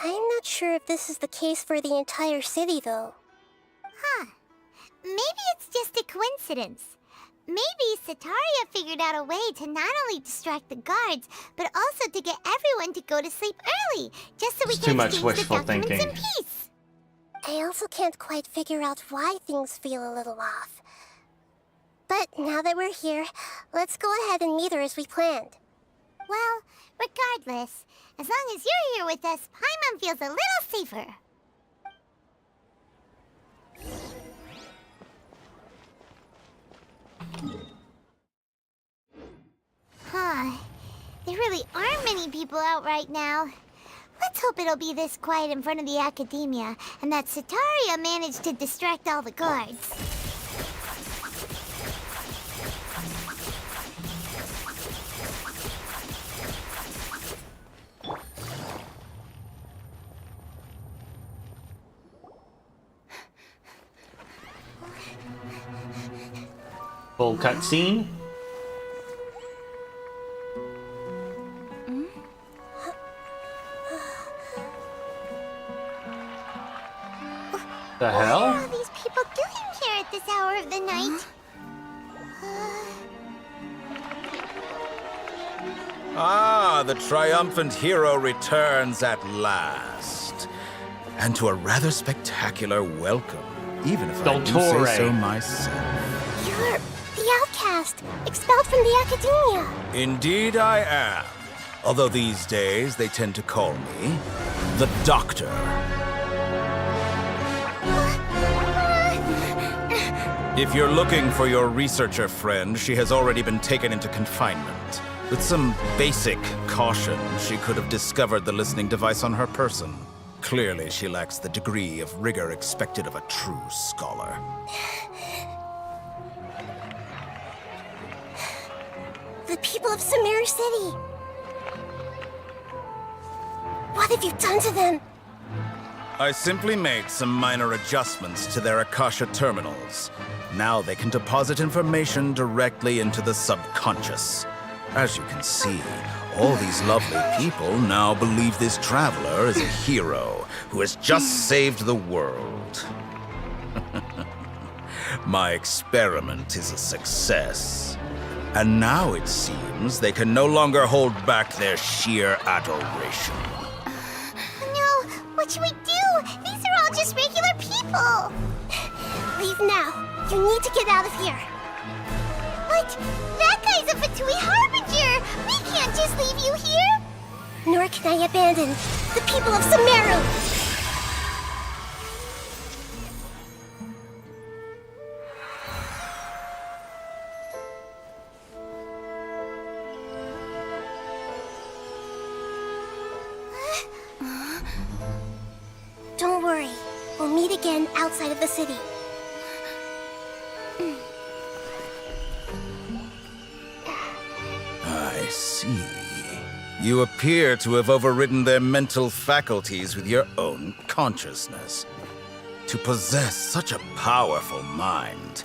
I'm not sure if this is the case for the entire city, though. Huh. Maybe it's just a coincidence. Maybe Setaria figured out a way to not only distract the guards, but also to get everyone to go to sleep early, just so we It's can too much exchange the wishful documents in thinking. peace. I also can't quite figure out why things feel a little off. But now that we're here, let's go ahead and meet her as we planned. Well, regardless, as long as you're here with us, Paimon feels a little safer. Huh. There really aren't many people out right now. Let's hope it'll be this quiet in front of the Academia, and that Setaria managed to distract all the guards. Full cutscene. The What hell? are all these people doing here at this hour of the night? Ah, the triumphant hero returns at last. And to a rather spectacular welcome, even if I do Dottore. say so myself. You're the outcast, expelled from the Academia. Indeed I am. Although these days they tend to call me the Doctor. If you're looking for your researcher friend, she has already been taken into confinement. With some basic caution, she could have discovered the listening device on her person. Clearly, she lacks the degree of rigor expected of a true scholar. The people of Sumeru City! What have you done to them? I simply made some minor adjustments to their Akasha terminals. Now they can deposit information directly into the subconscious. As you can see, all these lovely people now believe this traveler is a hero who has just saved the world. My experiment is a success. And now it seems they can no longer hold back their sheer adoration. No, what should we do? These are all just regular people. Leave now. You need to get out of here. What? That guy's a Fatui Harbinger! We can't just leave you here! Nor can I abandon the people of Sumeru! Don't worry. We'll meet again outside of the city. I see. You appear to have overridden their mental faculties with your own consciousness. To possess such a powerful mind,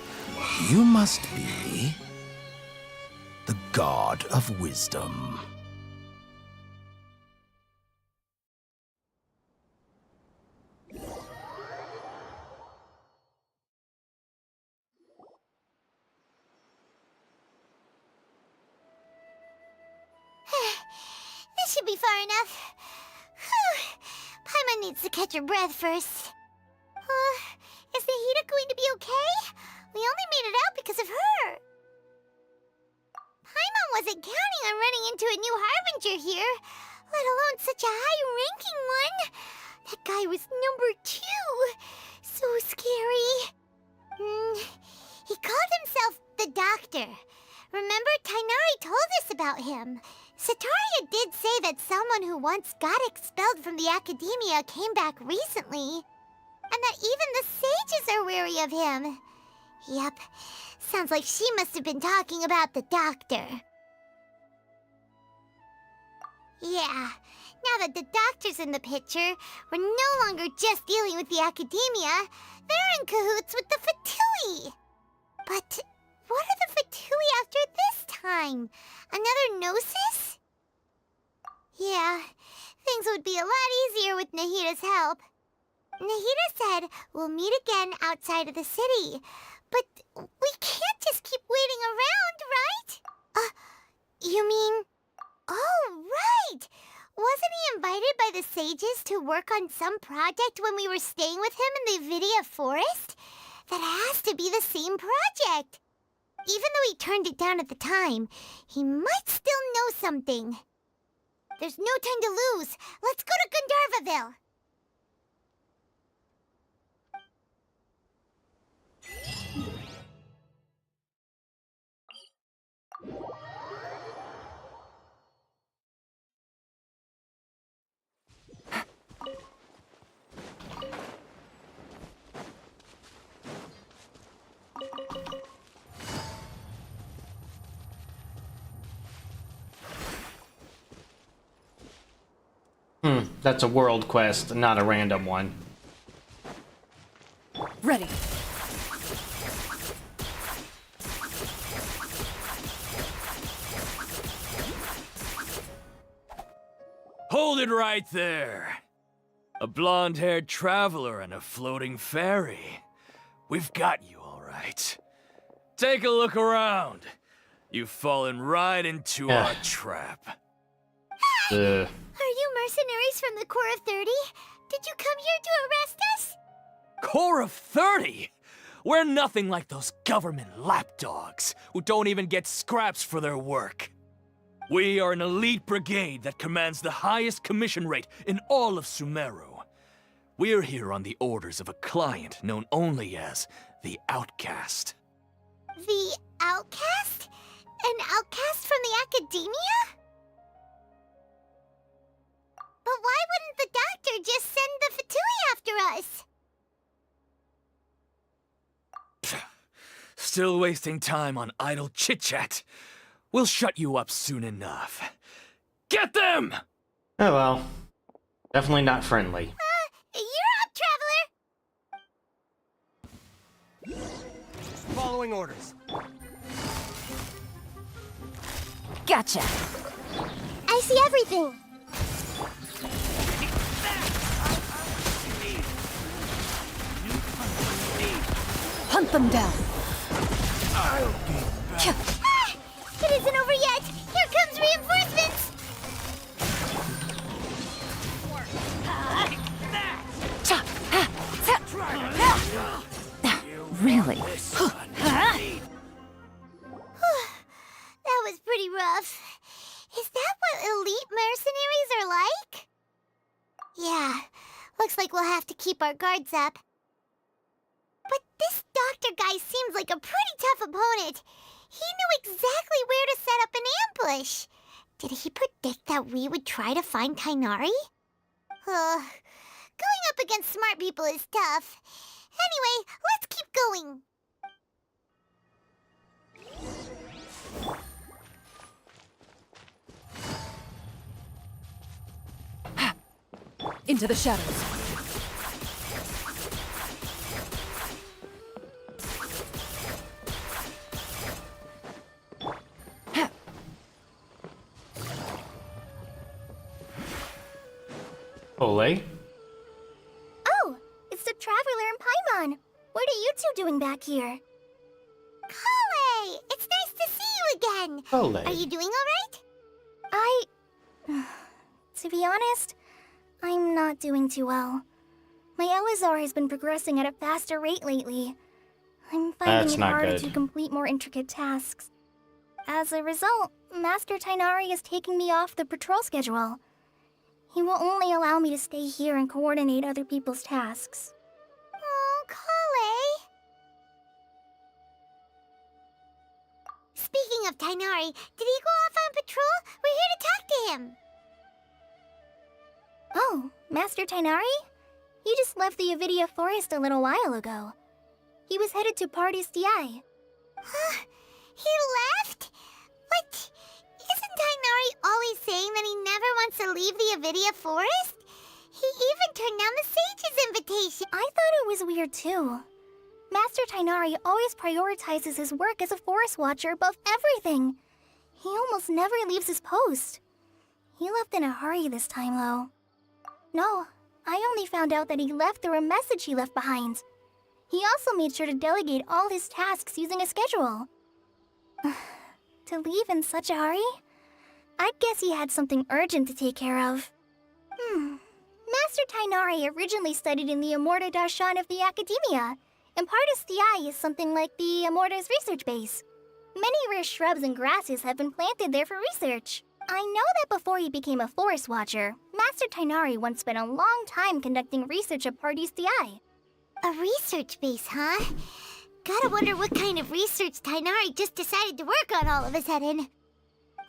you must be the God of Wisdom. This should be far enough. Whew. Paimon needs to catch her breath first. Is Nahida going to be okay? We only made it out because of her. Paimon wasn't counting on running into a new Harbinger here, let alone such a high-ranking one. That guy was number 2. So scary. He called himself the Doctor. Remember, Tighnari told us about him. Setaria did say that someone who once got expelled from the Academia came back recently. And that even the sages are wary of him. Yep, sounds like she must have been talking about the Doctor. Yeah, now that the Doctor's in the picture, we're no longer just dealing with the Academia. They're in cahoots with the Fatui. But what are the Fatui after this time? Another Gnosis? Yeah, things would be a lot easier with Nahida's help. Nahida said we'll meet again outside of the city. But we can't just keep waiting around, right? You mean... Oh, right! Wasn't he invited by the sages to work on some project when we were staying with him in the Vidia Forest? That has to be the same project. Even though he turned it down at the time, he might still know something. There's no time to lose. Let's go to Gandharvaville. That's a world quest, not a random one. Ready. Hold it right there. A blonde-haired traveler and a floating fairy. We've got you all right. Take a look around. You've fallen right into our trap. Are you mercenaries from the Corps of 30? Did you come here to arrest us? Corps of 30? We're nothing like those government lapdogs who don't even get scraps for their work. We are an elite brigade that commands the highest commission rate in all of Sumeru. We're here on the orders of a client known only as the Outcast. The outcast? An outcast from the academia? But why wouldn't the doctor just send the Fatui after us? Still wasting time on idle chit-chat. We'll shut you up soon enough. Get them! Oh well. Definitely not friendly. You're up, Traveler! Following orders. Gotcha. I see everything. Hunt them down. It isn't over yet! Here comes reinforcements! Really? That was pretty rough. Is that what elite mercenaries are like? Yeah, looks like we'll have to keep our guards up. But this doctor guy seems like a pretty tough opponent. He knew exactly where to set up an ambush. Did he predict that we would try to find Tighnari? Going up against smart people is tough. Anyway, let's keep going. Into the shadows. Ole? Oh, it's the Traveler and Paimon. What are you two doing back here? Kale! It's nice to see you again. Ole. Are you doing alright? To be honest, I'm not doing too well. My Elazar has been progressing at a faster rate lately. I'm That's finding it not harder good. to complete more intricate tasks. As a result, Master Tighnari is taking me off the patrol schedule. He will only allow me to stay here and coordinate other people's tasks. Oh, Kale! Speaking of Tighnari, did he go off on patrol? We're here to talk to him. Oh, Master Tighnari? He just left the Avidia Forest a little while ago. He was headed to Pardis Di. Huh? He left? What? Isn't Tighnari always saying that he never wants to leave the Avidia Forest? He even turned down the Sage's invitation. I thought it was weird too. Master Tighnari always prioritizes his work as a forest watcher above everything. He almost never leaves his post. He left in a hurry this time, though. No, I only found out that he left through a message he left behind. He also made sure to delegate all his tasks using a schedule. To leave in such a hurry? I guess he had something urgent to take care of. Master Tighnari originally studied in the Amorta Darshan of the Academia, and Pardis Di is something like the Amorta's research base. Many rare shrubs and grasses have been planted there for research. I know that before he became a forest watcher, Master Tighnari once spent a long time conducting research at Pardis Di. A research base, huh? Gotta wonder what kind of research Tighnari just decided to work on all of a sudden.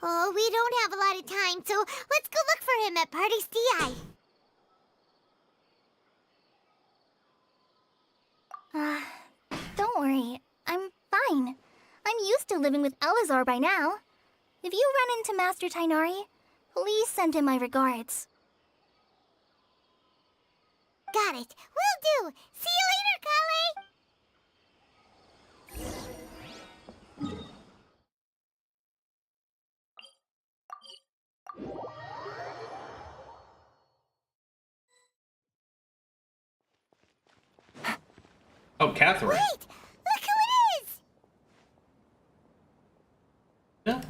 Oh, we don't have a lot of time, so let's go look for him at Pardis Di. Don't worry. I'm fine. I'm used to living with Elazar by now. If you run into Master Tighnari, please send him my regards. Got it. Will do. See you later, Kale. Oh, Catherine. Wait! Look who it is! Yeah.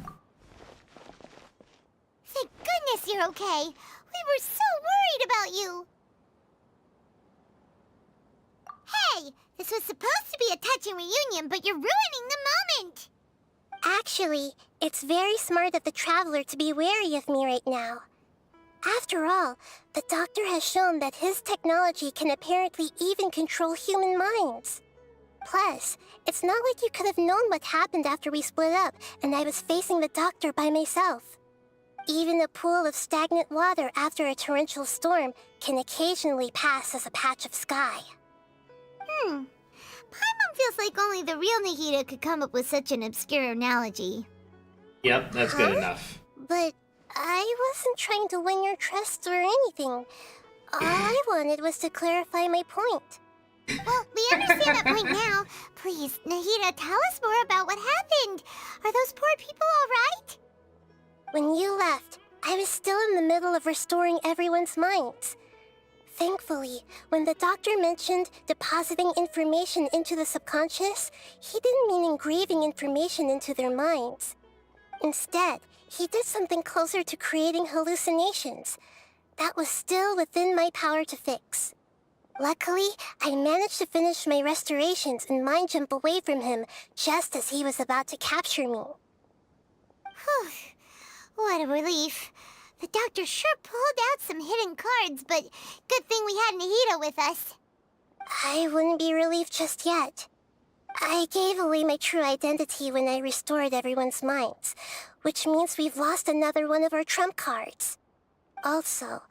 Thank goodness you're okay. We were so worried about you. Hey, this was supposed to be a touching reunion, but you're ruining the moment. Actually, it's very smart of the Traveler to be wary of me right now. After all, the Doctor has shown that his technology can apparently even control human minds. Plus, it's not like you could have known what happened after we split up and I was facing the doctor by myself. Even a pool of stagnant water after a torrential storm can occasionally pass as a patch of sky. Paimon feels like only the real Nahida could come up with such an obscure analogy. Yep, that's good enough. But I wasn't trying to win your trust or anything. All I wanted was to clarify my point. Well, we understand that point now. Please, Nahida, tell us more about what happened. Are those poor people all right? When you left, I was still in the middle of restoring everyone's minds. Thankfully, when the doctor mentioned depositing information into the subconscious, he didn't mean engraving information into their minds. Instead, he did something closer to creating hallucinations. That was still within my power to fix. Luckily, I managed to finish my restorations and mind jump away from him just as he was about to capture me. Whew. What a relief. The doctor sure pulled out some hidden cards, but good thing we had Nahida with us. I wouldn't be relieved just yet. I gave away my true identity when I restored everyone's minds, which means we've lost another one of our trump cards. Also,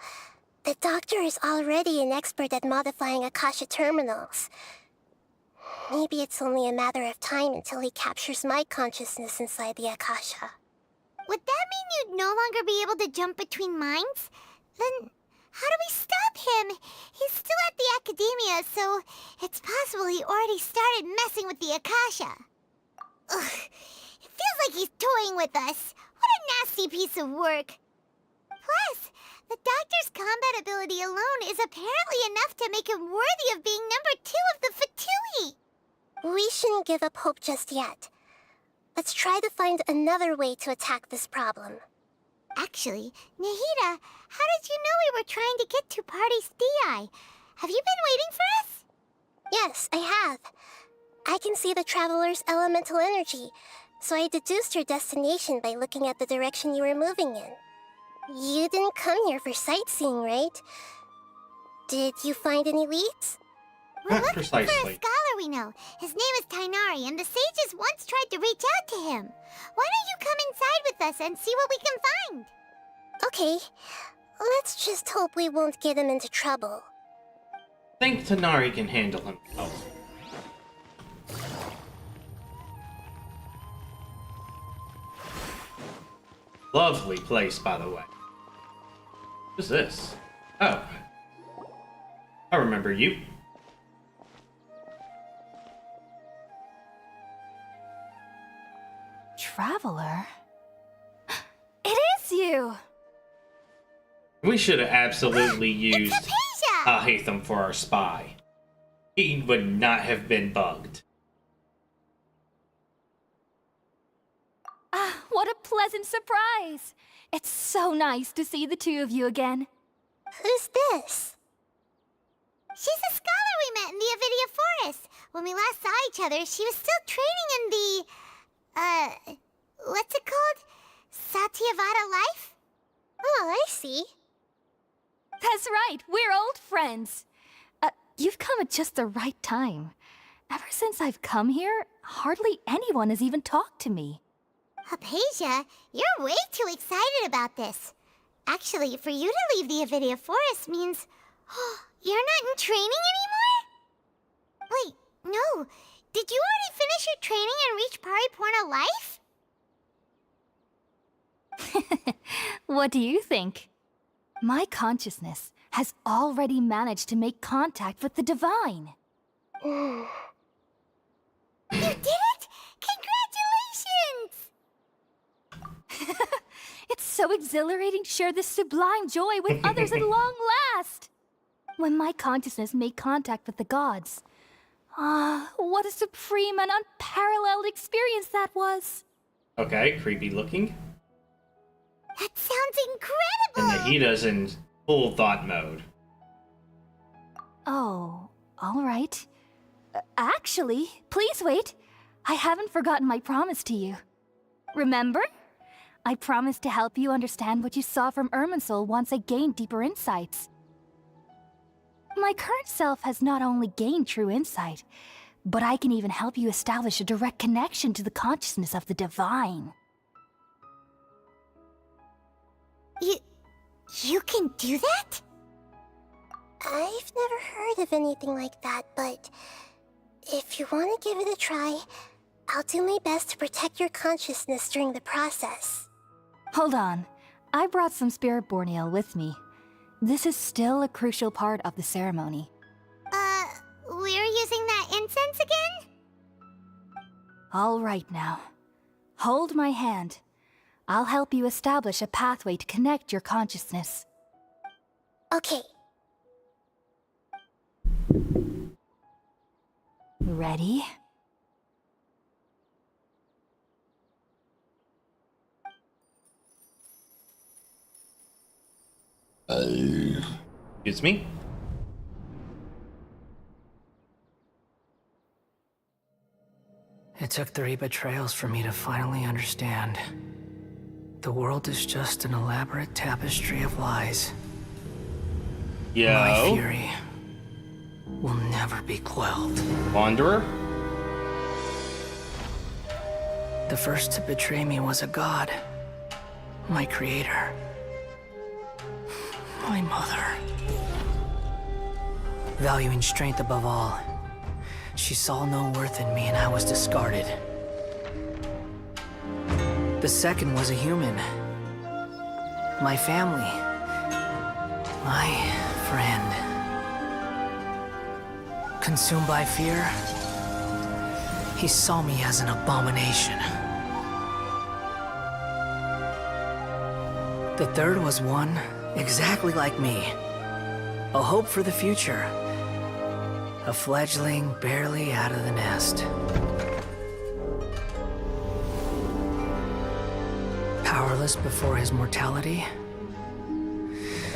the doctor is already an expert at modifying Akasha terminals. Maybe it's only a matter of time until he captures my consciousness inside the Akasha. Would that mean you'd no longer be able to jump between minds? Then how do we stop him? He's still at the Academia, so it's possible he already started messing with the Akasha. Ugh, it feels like he's toying with us. What a nasty piece of work. Plus, the doctor's combat ability alone is apparently enough to make him worthy of being number 2 of the Fatui. We shouldn't give up hope just yet. Let's try to find another way to attack this problem. Actually, Nahida, how did you know we were trying to get to Party's Di? Have you been waiting for us? Yes, I have. I can see the Traveler's elemental energy, so I deduced your destination by looking at the direction you were moving in. You didn't come here for sightseeing, right? Did you find any leads? We're looking for a Precisely. scholar we know. His name is Tainari, and the sages once tried to reach out to him. Why don't you come inside with us and see what we can find? Okay, let's just hope we won't get him into trouble. I think Tanari can handle himself. Lovely place, by the way. What's this? Oh. I remember you. Traveler? It is you! We should have absolutely used Hypatia! Alhaitham for our spy. He would not have been bugged. Ah, what a pleasant surprise! It's so nice to see the two of you again. Who's this? She's a scholar we met in the Avidia Forest. When we last saw each other, she was still training in the... what's it called? Satyavada life? Oh, I see. That's right, we're old friends. You've come at just the right time. Ever since I've come here, hardly anyone has even talked to me. Hypatia, you're way too excited about this. Actually, for you to leave the Avidia Forest means... you're not in training anymore? Wait, no. Did you already finish your training and reach Pariporna life? What do you think? My consciousness has already managed to make contact with the divine. Mm. You did it? Congratulations! It's so exhilarating to share this sublime joy with others at long last! When my consciousness made contact with the gods. Ah, what a supreme and unparalleled experience that was! Okay, creepy looking. That sounds And incredible! Nahida's in full thought mode. Oh, all right. Actually, please wait. I haven't forgotten my promise to you. Remember? I promised to help you understand what you saw from Irminsul once I gained deeper insights. My current self has not only gained true insight, but I can even help you establish a direct connection to the consciousness of the divine. You can do that? I've never heard of anything like that, but if you want to give it a try, I'll do my best to protect your consciousness during the process. Hold on. I brought some spirit borneal with me. This is still a crucial part of the ceremony. We're using that incense again? All right now. Hold my hand. I'll help you establish a pathway to connect your consciousness. Okay. Ready? Excuse me? It took 3 betrayals for me to finally understand. The world is just an elaborate tapestry of lies. Yo. My fury will never be quelled. Wanderer? The first to betray me was a god. My creator. My mother. Valuing strength above all, she saw no worth in me and I was discarded. The second was a human. My family. My friend. Consumed by fear, he saw me as an abomination. The third was one exactly like me. A hope for the future. A fledgling barely out of the nest. Powerless before his mortality,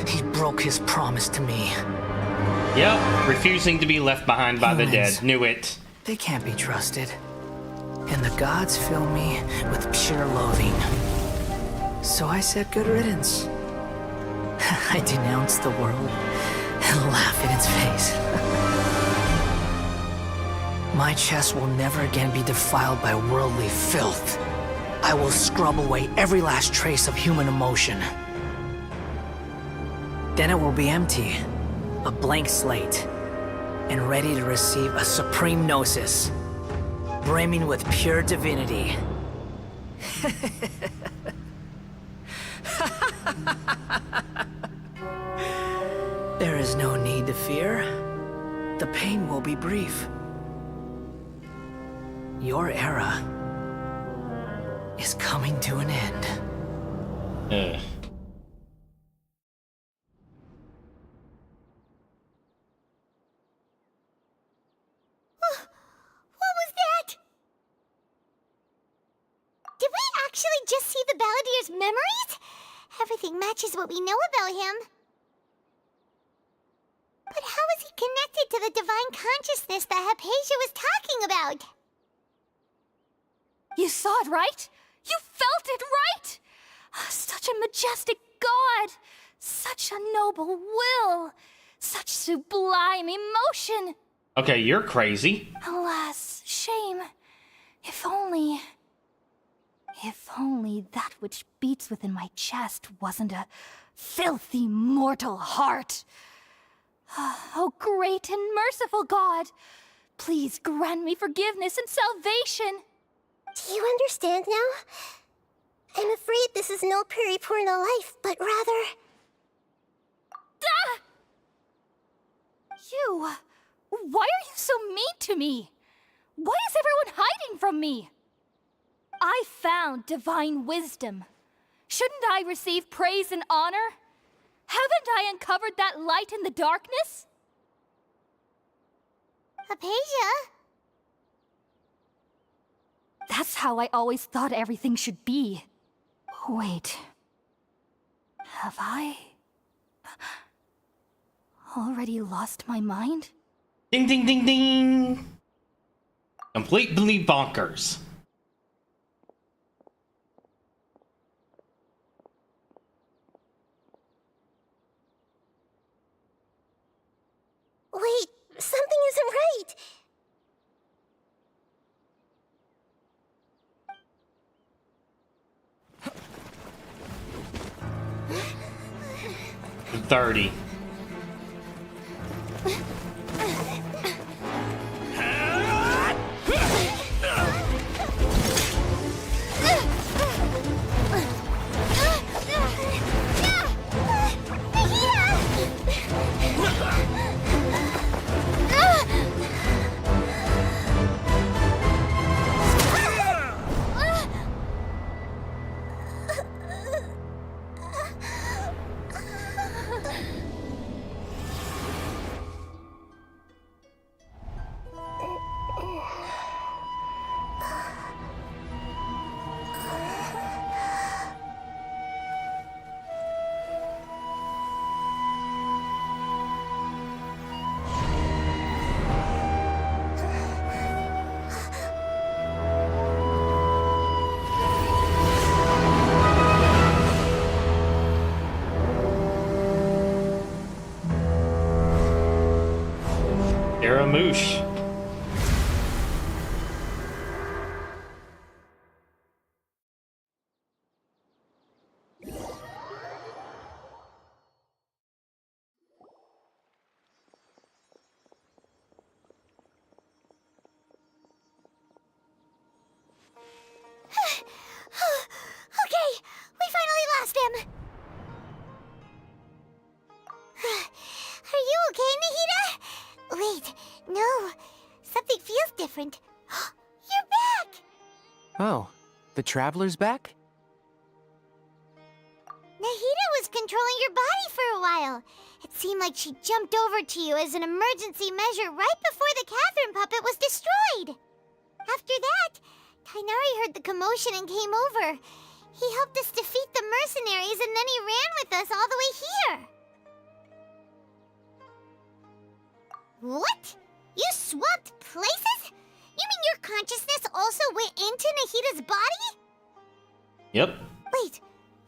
he broke his promise to me. Yep, refusing to be left behind by the dead. Knew it. They can't be trusted. And the gods fill me with pure loathing. So I said good riddance. I denounce the world and laugh in its face. My chest will never again be defiled by worldly filth. I will scrub away every last trace of human emotion. Then it will be empty, a blank slate, and ready to receive a supreme gnosis, brimming with pure divinity. There is no need to fear. The pain will be brief. Your era is coming to an end. What was that? Did we actually just see the Baladier's memories? Everything matches what we know about him. But how is he connected to the divine consciousness that Hypatia was talking about? You saw it, right? You felt it, right? Such a majestic god! Such a noble will! Such sublime emotion! Okay, you're crazy. Alas, shame. If only that which beats within my chest wasn't a filthy mortal heart. Oh, great and merciful God, please grant me forgiveness and salvation. Do you understand now? I'm afraid this is no Puripurna life, but rather... Ah! You... Why are you so mean to me? Why is everyone hiding from me? I found divine wisdom. Shouldn't I receive praise and honor? Haven't I uncovered that light in the darkness? Hypatia? That's how I always thought everything should be. Wait. Have I... already lost my mind? Ding, ding, ding, ding! Completely bonkers. Wait, something isn't right. 30. Scaramouche. Okay, we finally lost him. Are you okay, Nahida? Wait, no. Something feels different. You're back! Oh, the Traveler's back? Nahida was controlling your body for a while. It seemed like she jumped over to you as an emergency measure right before the Catherine puppet was destroyed. After that, Tainari heard the commotion and came over. He helped us defeat the mercenaries and then he ran with us all the way here. What? You swapped places? You mean your consciousness also went into Nahida's body? Yep. Wait,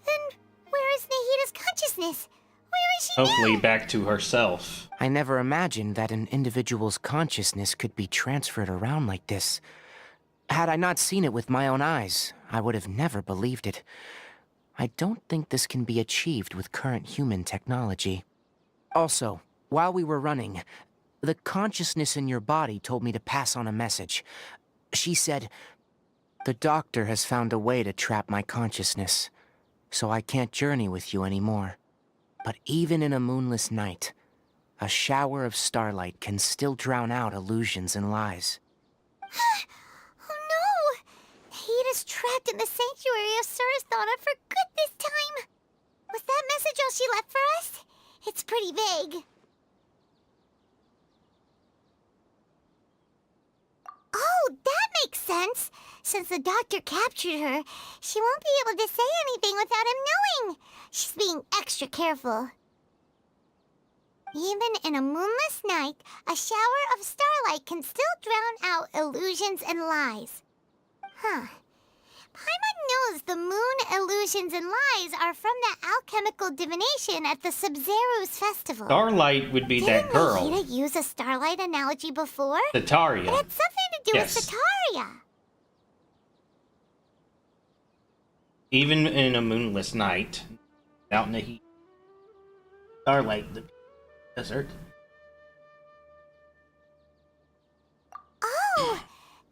then where is Nahida's consciousness? Where is she Hopefully now? back to herself. I never imagined that an individual's consciousness could be transferred around like this. Had I not seen it with my own eyes, I would have never believed it. I don't think this can be achieved with current human technology. Also, while we were running, the consciousness in your body told me to pass on a message. She said, "The doctor has found a way to trap my consciousness, so I can't journey with you anymore. But even in a moonless night, a shower of starlight can still drown out illusions and lies." Oh no! Nahida's trapped in the sanctuary of Surasthana for good this time. Was that message all she left for us? It's pretty vague. Oh, that makes sense. Since the doctor captured her, she won't be able to say anything without him knowing. She's being extra careful. Even in a moonless night, a shower of starlight can still drown out illusions and lies. Huh. Paimon knows the moon illusions and lies are from that alchemical divination at the Sub-Zero's festival. Starlight would be that girl. Didn't Nahida use a starlight analogy before? Sataria. It had something to do Yes. with Sataria. Even in a moonless night, out in the heat. Starlight, the desert. Oh,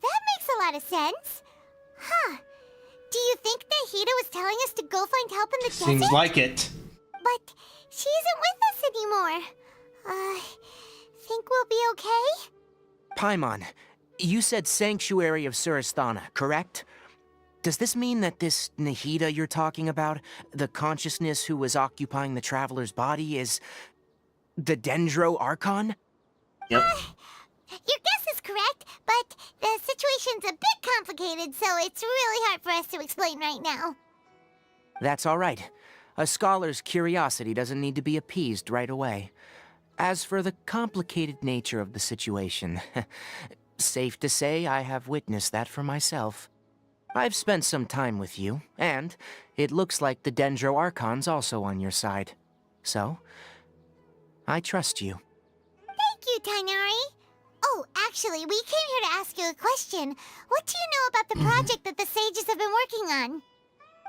that makes a lot of sense. Huh. Do you think Nahida was telling us to go find help in the desert? Seems like it. But she isn't with us anymore. Think we'll be okay? Paimon, you said Sanctuary of Surasthana, correct? Does this mean that this Nahida you're talking about, the consciousness who was occupying the Traveler's body, is the Dendro Archon? Yep. Your guess is correct, but the situation's a bit complicated, so it's really hard for us to explain right now. That's all right. A scholar's curiosity doesn't need to be appeased right away. As for the complicated nature of the situation, safe to say I have witnessed that for myself. I've spent some time with you, and it looks like the Dendro Archon's also on your side. So, I trust you. Thank you, Tainari. Oh, actually, we came here to ask you a question. What do you know about the project that the sages have been working on?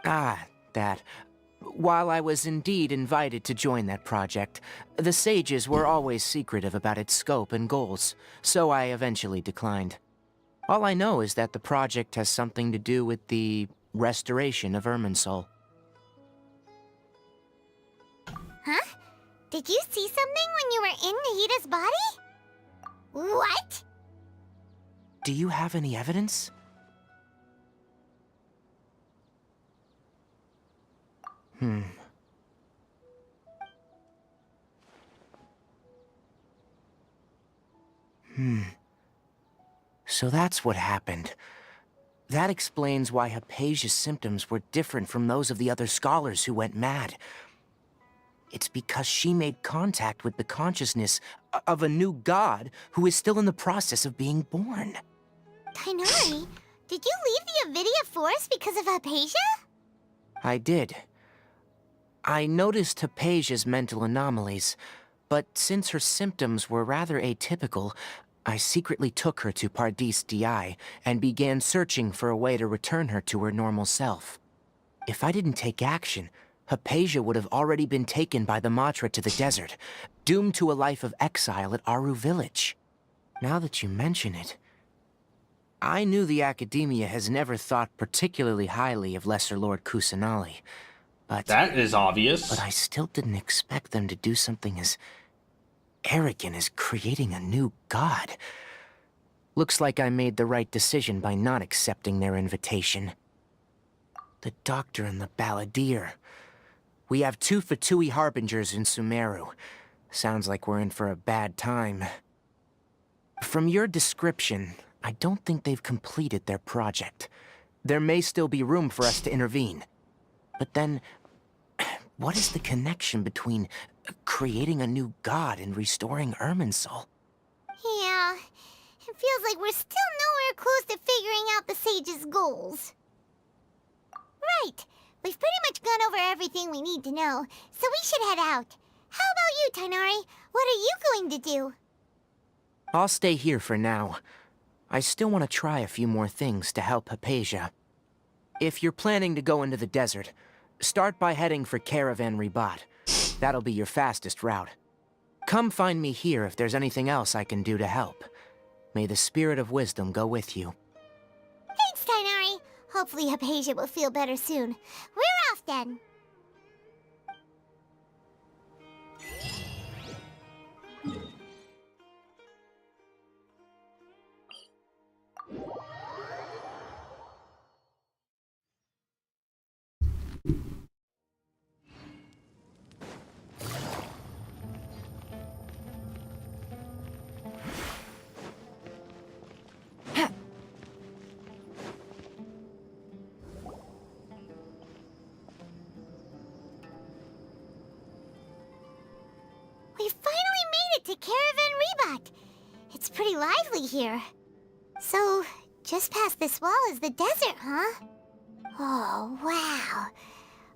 Ah, that. while I was indeed invited to join that project, the sages were always secretive about its scope and goals, so I eventually declined. All I know is that the project has something to do with the restoration of Irminsul. Huh? Did you see something when you were in Nahida's body? What? Do you have any evidence? So that's what happened. That explains why Hypatia's symptoms were different from those of the other scholars who went mad. It's because she made contact with the consciousness of a new god who is still in the process of being born. Tighnari, did you leave the Avidia Forest because of Hypatia? I did. I noticed Hypatia's mental anomalies, but since her symptoms were rather atypical, I secretly took her to Pardis Di and began searching for a way to return her to her normal self. If I didn't take action, Hypatia would have already been taken by the Matra to the desert, doomed to a life of exile at Aru Village. Now that you mention it, I knew the Academia has never thought particularly highly of Lesser Lord Kusanali, but... That is obvious. But I still didn't expect them to do something as arrogant as creating a new god. Looks like I made the right decision by not accepting their invitation. The Doctor and the Balladeer. We have 2 Fatui Harbingers in Sumeru. Sounds like we're in for a bad time. From your description, I don't think they've completed their project. There may still be room for us to intervene. But then, what is the connection between creating a new god and restoring Irminsul? Yeah, it feels like we're still nowhere close to figuring out the sage's goals. Right, we've pretty much gone over everything we need to know, so we should head out. How about you, Tighnari? What are you going to do? I'll stay here for now. I still want to try a few more things to help Hypatia. If you're planning to go into the desert, start by heading for Caravan Ribat. That'll be your fastest route. Come find me here if there's anything else I can do to help. May the spirit of wisdom go with you. Thanks, Tighnari. Hopefully Hypatia will feel better soon. We're off then. We finally made it to Caravan Ribat. It's pretty lively here. So, just past this wall is the desert, huh? Oh, wow.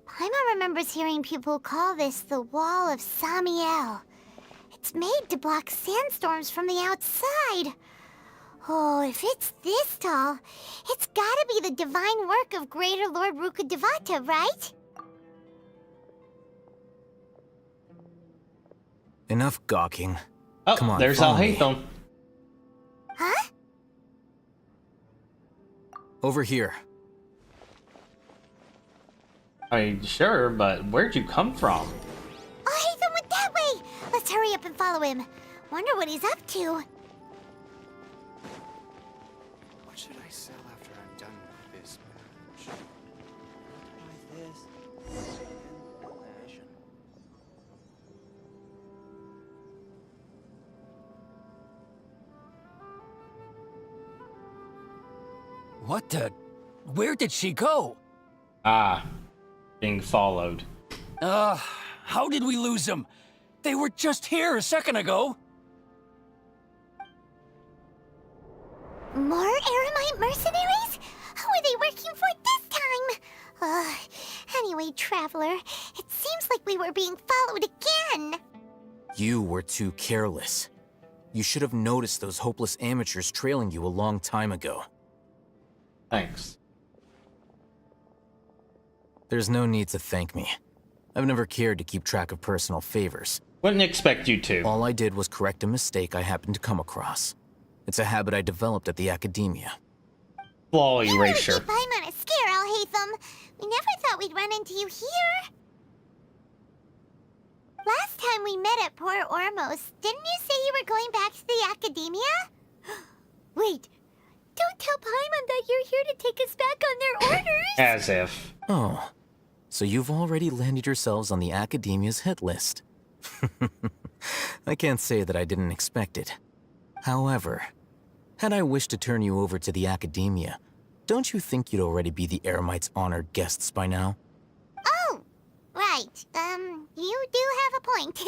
Paimon remembers hearing people call this the Wall of Samiel. It's made to block sandstorms from the outside. Oh, if it's this tall, it's gotta be the divine work of Greater Lord Rukkhadevata, right? Enough gawking. Oh, Come on, there's follow me. Alhaitham. Huh? Over here. I mean, sure, but where'd you come from? Alhaitham went that way! Let's hurry up and follow him. Wonder what he's up to. What should I sell after I'm done with this match? Buy this. What the? Where did she go? Ah, being followed. How did we lose them? They were just here a second ago. More Aramite mercenaries? Who are they working for this time? Anyway, Traveler, it seems like we were being followed again. You were too careless. You should have noticed those hopeless amateurs trailing you a long time ago. Thanks. There's no need to thank me. I've never cared to keep track of personal favors. Wouldn't expect you to. All I did was correct a mistake I happened to come across. It's a habit I developed at the Academia. Flaw erasure. Keep I'm on a scare, Alhaitham. We never thought we'd run into you here. Last time we met at Port Ormos, didn't you say you were going back to the Academia? Wait, don't tell Paimon that you're here to take us back on their orders! As if. Oh, so you've already landed yourselves on the Academia's hit list. I can't say that I didn't expect it. However, had I wished to turn you over to the Academia, don't you think you'd already be the Eremites' honored guests by now? Oh, right. You do have a point.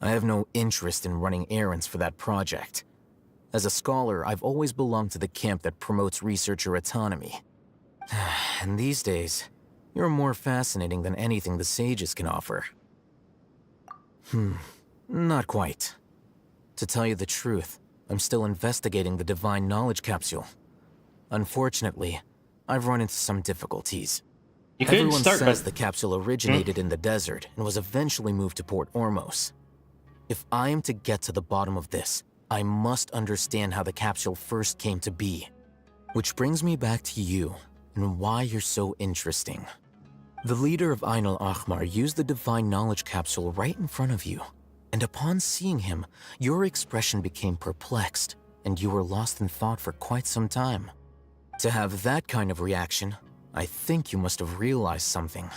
I have no interest in running errands for that project. As a scholar, I've always belonged to the camp that promotes researcher autonomy. And these days, you're more fascinating than anything the sages can offer. Not quite. To tell you the truth, I'm still investigating the Divine Knowledge Capsule. Unfortunately, I've run into some difficulties. Everyone says the capsule originated in the desert and was eventually moved to Port Ormos. If I am to get to the bottom of this, I must understand how the capsule first came to be. Which brings me back to you and why you're so interesting. The leader of Ain al-Ahmar used the Divine Knowledge Capsule right in front of you, and upon seeing him, your expression became perplexed, and you were lost in thought for quite some time. To have that kind of reaction, I think you must have realized something.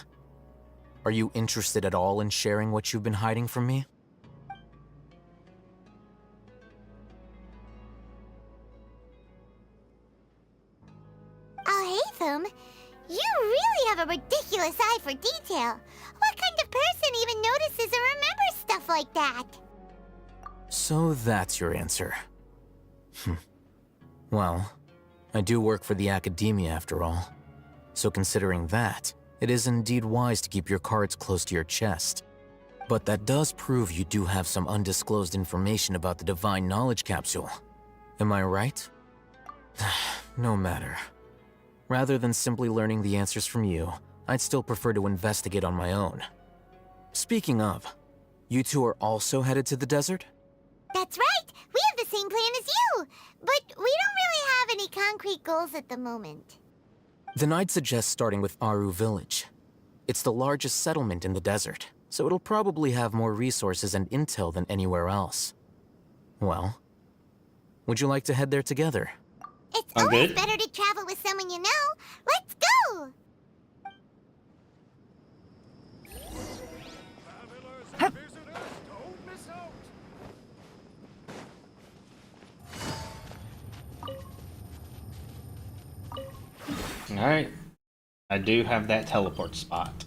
Are you interested at all in sharing what you've been hiding from me? Alhaitham, you really have a ridiculous eye for detail. What kind of person even notices or remembers stuff like that? So that's your answer. Well, I do work for the Academia after all. So considering that, it is indeed wise to keep your cards close to your chest. But that does prove you do have some undisclosed information about the Divine Knowledge Capsule. Am I right? No matter. Rather than simply learning the answers from you, I'd still prefer to investigate on my own. Speaking of, you two are also headed to the desert? That's right! We have the same plan as you! But we don't really have any concrete goals at the moment. Then I'd suggest starting with Aru Village. It's the largest settlement in the desert, so it'll probably have more resources and intel than anywhere else. Well, would you like to head there together? It's always better to travel with someone you know. Let's go! Alright. I do have that teleport spot.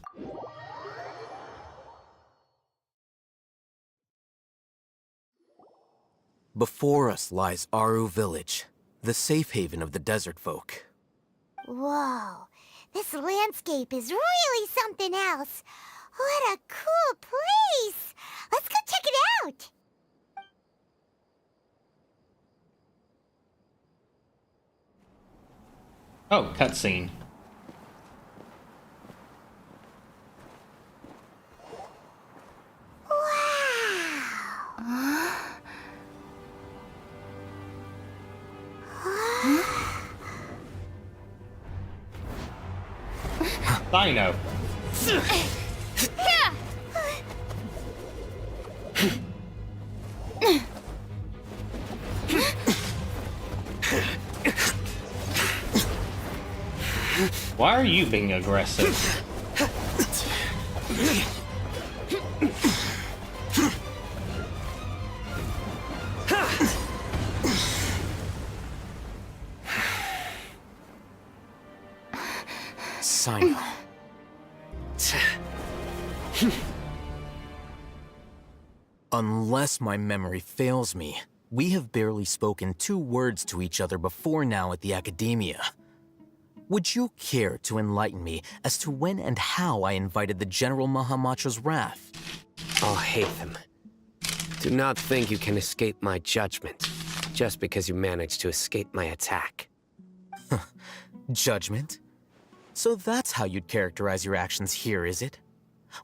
Before us lies Aru Village, the safe haven of the desert folk. Whoa, this landscape is really something else. What a cool place! Let's go check it out! Oh, cutscene. Dino. Why are you being aggressive? Sino. Unless my memory fails me, we have barely spoken 2 words to each other before now at the Academia. Would you care to enlighten me as to when and how I invited the General Mahamatra's wrath? Alhaitham, do not think you can escape my judgment, just because you managed to escape my attack. Judgment? So that's how you'd characterize your actions here, is it?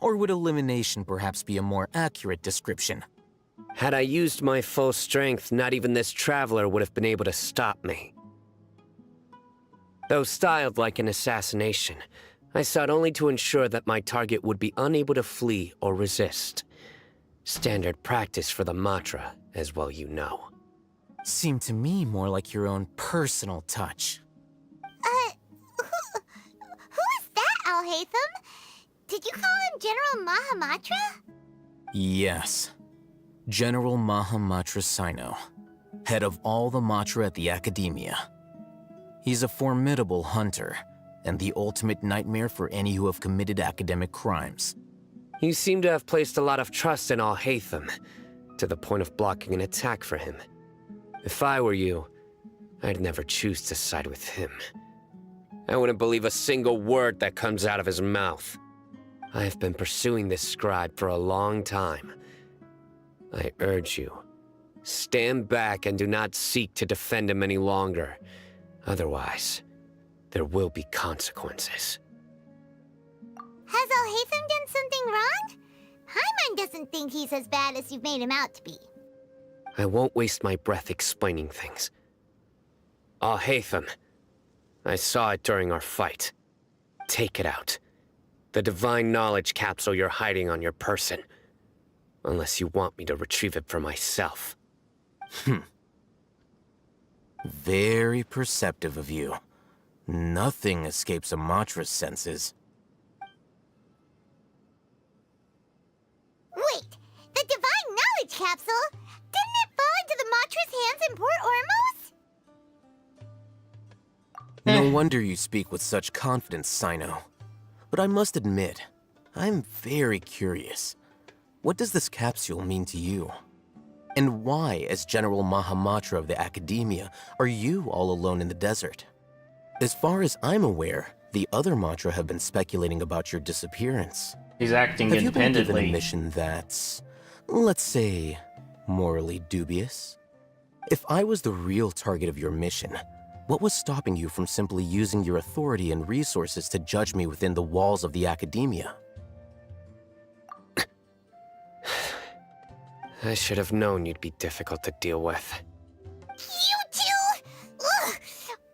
Or would elimination perhaps be a more accurate description? Had I used my full strength, not even this traveler would have been able to stop me. Though styled like an assassination, I sought only to ensure that my target would be unable to flee or resist. Standard practice for the Matra, as well you know. Seemed to me more like your own personal touch. Who is that, Alhaitham? Did you call him General Mahamatra? Yes. General Mahamatra Sino, head of all the Matra at the Academia. He's a formidable hunter, and the ultimate nightmare for any who have committed academic crimes. You seem to have placed a lot of trust in Alhaitham, to the point of blocking an attack for him. If I were you, I'd never choose to side with him. I wouldn't believe a single word that comes out of his mouth. I have been pursuing this scribe for a long time. I urge you, stand back and do not seek to defend him any longer. Otherwise, there will be consequences. Has Alhaitham done something wrong? Paimon doesn't think he's as bad as you've made him out to be. I won't waste my breath explaining things. Alhaitham, I saw it during our fight. Take it out. The divine knowledge capsule you're hiding on your person. Unless you want me to retrieve it for myself. Very perceptive of you. Nothing escapes a Matra's senses. Wait, the divine knowledge capsule? Didn't it fall into the Matra's hands in Port Ormos? No wonder you speak with such confidence, Sino. But I must admit, I'm very curious. What does this capsule mean to you? And why, as General Mahamatra of the Academia, are you all alone in the desert? As far as I'm aware, the other Matra have been speculating about your disappearance. He's acting Have you been given independently. a mission that's, let's say, morally dubious? If I was the real target of your mission, what was stopping you from simply using your authority and resources to judge me within the walls of the Academia? I should have known you'd be difficult to deal with. You two? Ugh!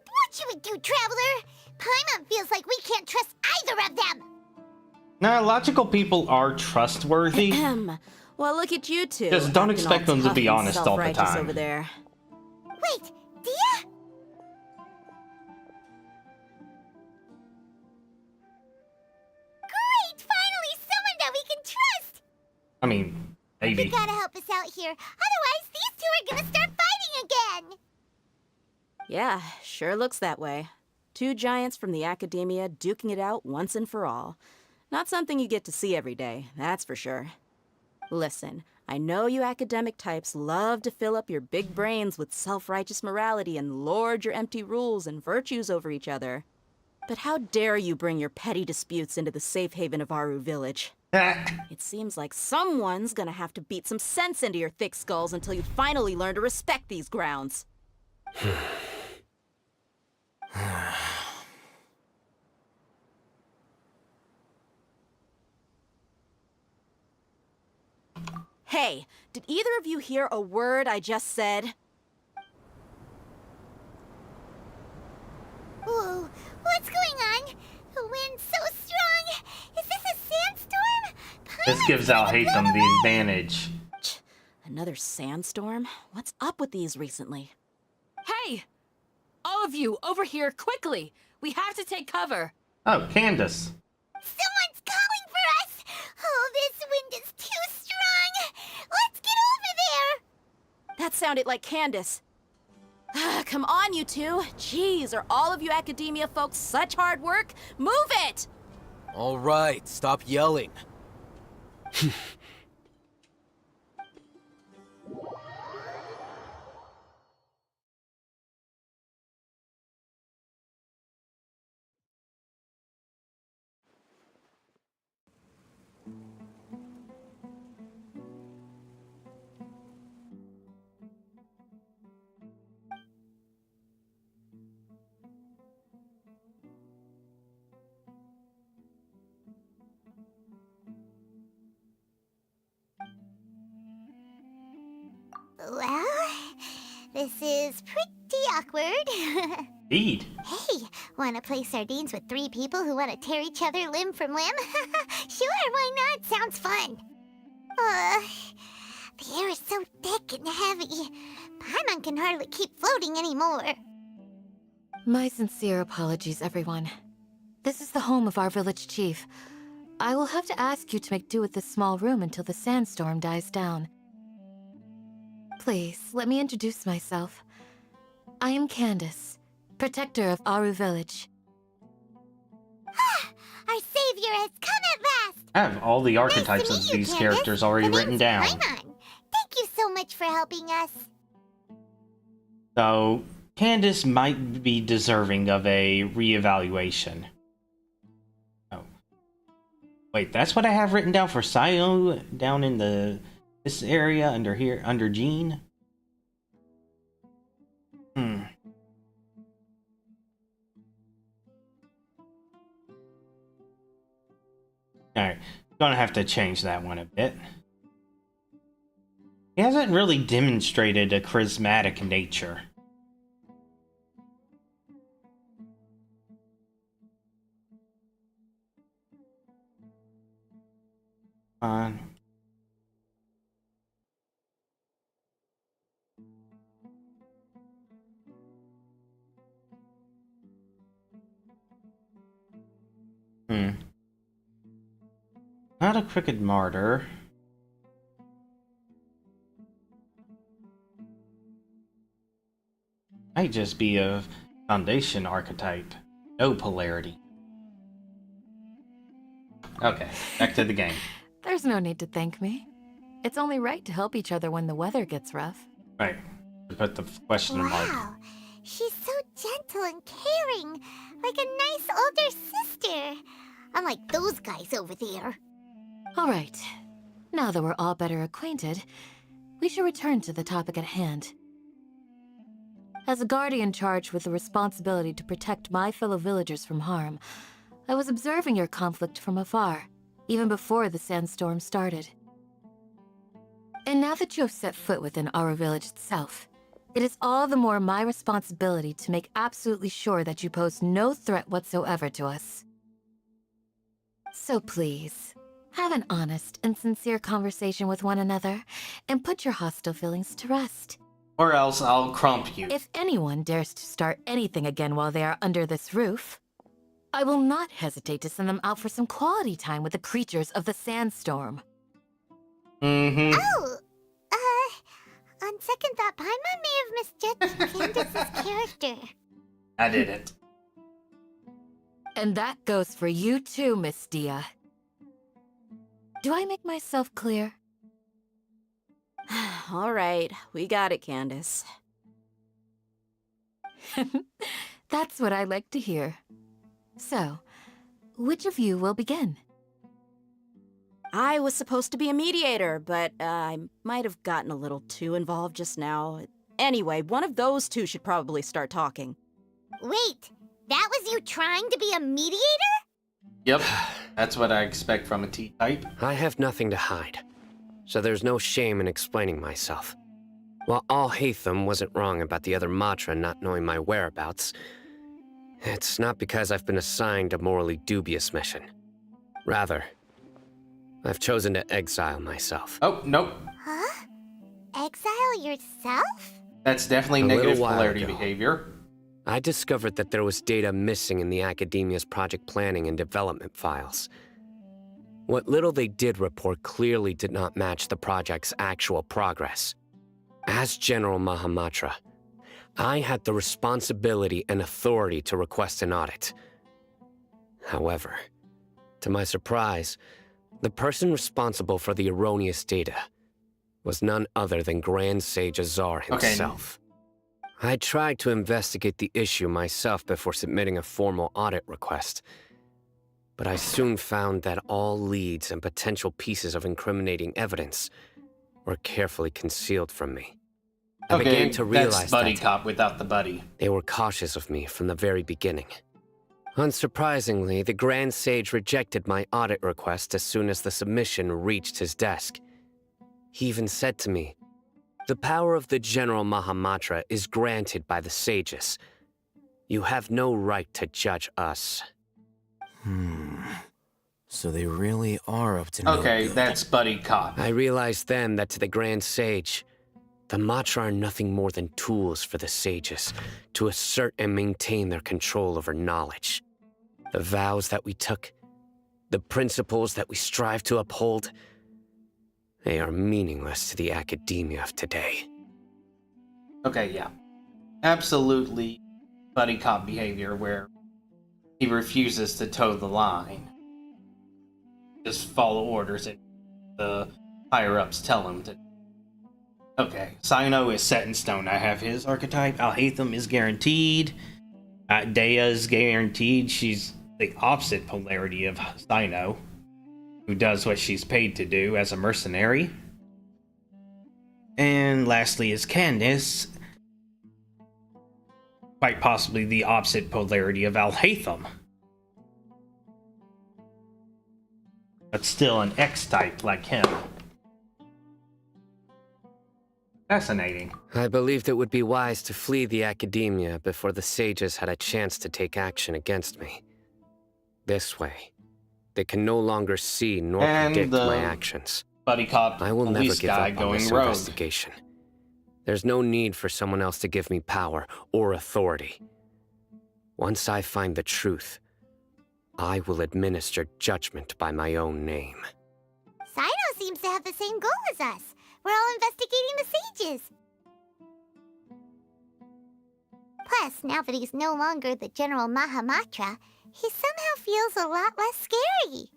What you would do, Traveler? Paimon feels like we can't trust either of them! Nah, logical people are trustworthy. Well, look at you two. Just don't acting expect all them to tough be and honest all the self-righteous time. over there. Wait, Dia? Great! Finally, someone that we can trust! I mean, maybe. You gotta help us out here. Otherwise, these two are gonna start fighting again! Yeah, sure looks that way. Two giants from the Academia duking it out once and for all. Not something you get to see every day, that's for sure. Listen, I know you academic types love to fill up your big brains with self-righteous morality and lord your empty rules and virtues over each other. But how dare you bring your petty disputes into the safe haven of Aru Village? It seems like someone's gonna have to beat some sense into your thick skulls until you finally learn to respect these grounds. Hey, did either of you hear a word I just said? Whoa, what's going on? The wind's so strong! Is this a sandstorm? This gives Alhaitham the advantage. Another sandstorm? What's up with these recently? Hey! All of you, over here, quickly! We have to take cover! Oh, Candace. Someone's calling for us! Oh, this wind is too strong! Let's get over there! That sounded like Candace. Come on, you two. Jeez, are all of you Academia folks such hard work? Move it! All right, stop yelling. Well, this is pretty awkward. Indeed. Hey, wanna play sardines with 3 people who wanna tear each other limb from limb? Sure, why not? Sounds fun. The air is so thick and heavy. Paimon can hardly keep floating anymore. My sincere apologies, everyone. This is the home of our village chief. I will have to ask you to make do with this small room until the sandstorm dies down. Please, let me introduce myself. I am Candace, protector of Aru Village. Our savior has come at last! I have all the archetypes Nice to of meet you, these Candace. characters already My written name's down. Paimon. Thank you so much for helping us. So, Candace might be deserving of a reevaluation. Oh. Wait, that's what I have written down for Sayo down in this area under here, under Jean? Alright, gonna have to change that one a bit. He hasn't really demonstrated a charismatic nature. Not a crooked martyr. Might just be a foundation archetype. No polarity. Okay, back to the game. There's no need to thank me. It's only right to help each other when the weather gets rough. Right. To put the question mark. Wow, she's so gentle and caring, like a nice older sister. Unlike those guys over there. All right. Now that we're all better acquainted, we should return to the topic at hand. As a guardian charged with the responsibility to protect my fellow villagers from harm, I was observing your conflict from afar, even before the sandstorm started. And now that you have set foot within our village itself, it is all the more my responsibility to make absolutely sure that you pose no threat whatsoever to us. So please, have an honest and sincere conversation with one another, and put your hostile feelings to rest. Or else I'll crump you. If anyone dares to start anything again while they are under this roof, I will not hesitate to send them out for some quality time with the creatures of the sandstorm. Oh, on second thought, Paimon may have misjudged Candace's character. I did it. And that goes for you too, Miss Dia. Do I make myself clear? All right, we got it, Candace. That's what I like to hear. So, which of you will begin? I was supposed to be a mediator, but I might have gotten a little too involved just now. Anyway, one of those two should probably start talking. Wait, that was you trying to be a mediator? Yep, that's what I expect from a T-type. I have nothing to hide, so there's no shame in explaining myself. While Alhaitham wasn't wrong about the other Matra not knowing my whereabouts, it's not because I've been assigned a morally dubious mission. Rather, I've chosen to exile myself. Oh, nope. Huh? Exile yourself? That's definitely A negative little while polarity ago, behavior. I discovered that there was data missing in the Academia's project planning and development files. What little they did report clearly did not match the project's actual progress. As General Mahamatra, I had the responsibility and authority to request an audit. However, to my surprise, the person responsible for the erroneous data was none other than Grand Sage Azar himself. I tried to investigate the issue myself before submitting a formal audit request, but I soon found that all leads and potential pieces of incriminating evidence were carefully concealed from me. I began to realize that's buddy that cop without the buddy. they were cautious of me from the very beginning. Unsurprisingly, the Grand Sage rejected my audit request as soon as the submission reached his desk. He even said to me, The power of the General Mahamatra is granted by the sages. You have no right to judge us. So they really are up to no Okay, good. that's Buddy Cop. I realized then that to the Grand Sage, the Matra are nothing more than tools for the sages to assert and maintain their control over knowledge. The vows that we took, the principles that we strive to uphold, they are meaningless to the academia of today. Okay, yeah. Absolutely Buddy Cop behavior where he refuses to toe the line. Just follow orders and the higher-ups tell him to. Okay, Cyno is set in stone. I have his archetype. Alhaitham is guaranteed. Dea is guaranteed. She's the opposite polarity of Cyno, who does what she's paid to do as a mercenary. And lastly is Candace, quite possibly the opposite polarity of Alhaitham, but still an X-type like him. Fascinating. I believed it would be wise to flee the academia before the sages had a chance to take action against me. This way, they can no longer see nor predict my actions. Buddy Cop, I will never police give guy up on going this rogue. investigation. There's no need for someone else to give me power or authority. Once I find the truth, I will administer judgment by my own name. Cyno seems to have the same goal as us. We're all investigating the sages. Plus, now that he's no longer the General Mahamatra, he somehow feels a lot less scary.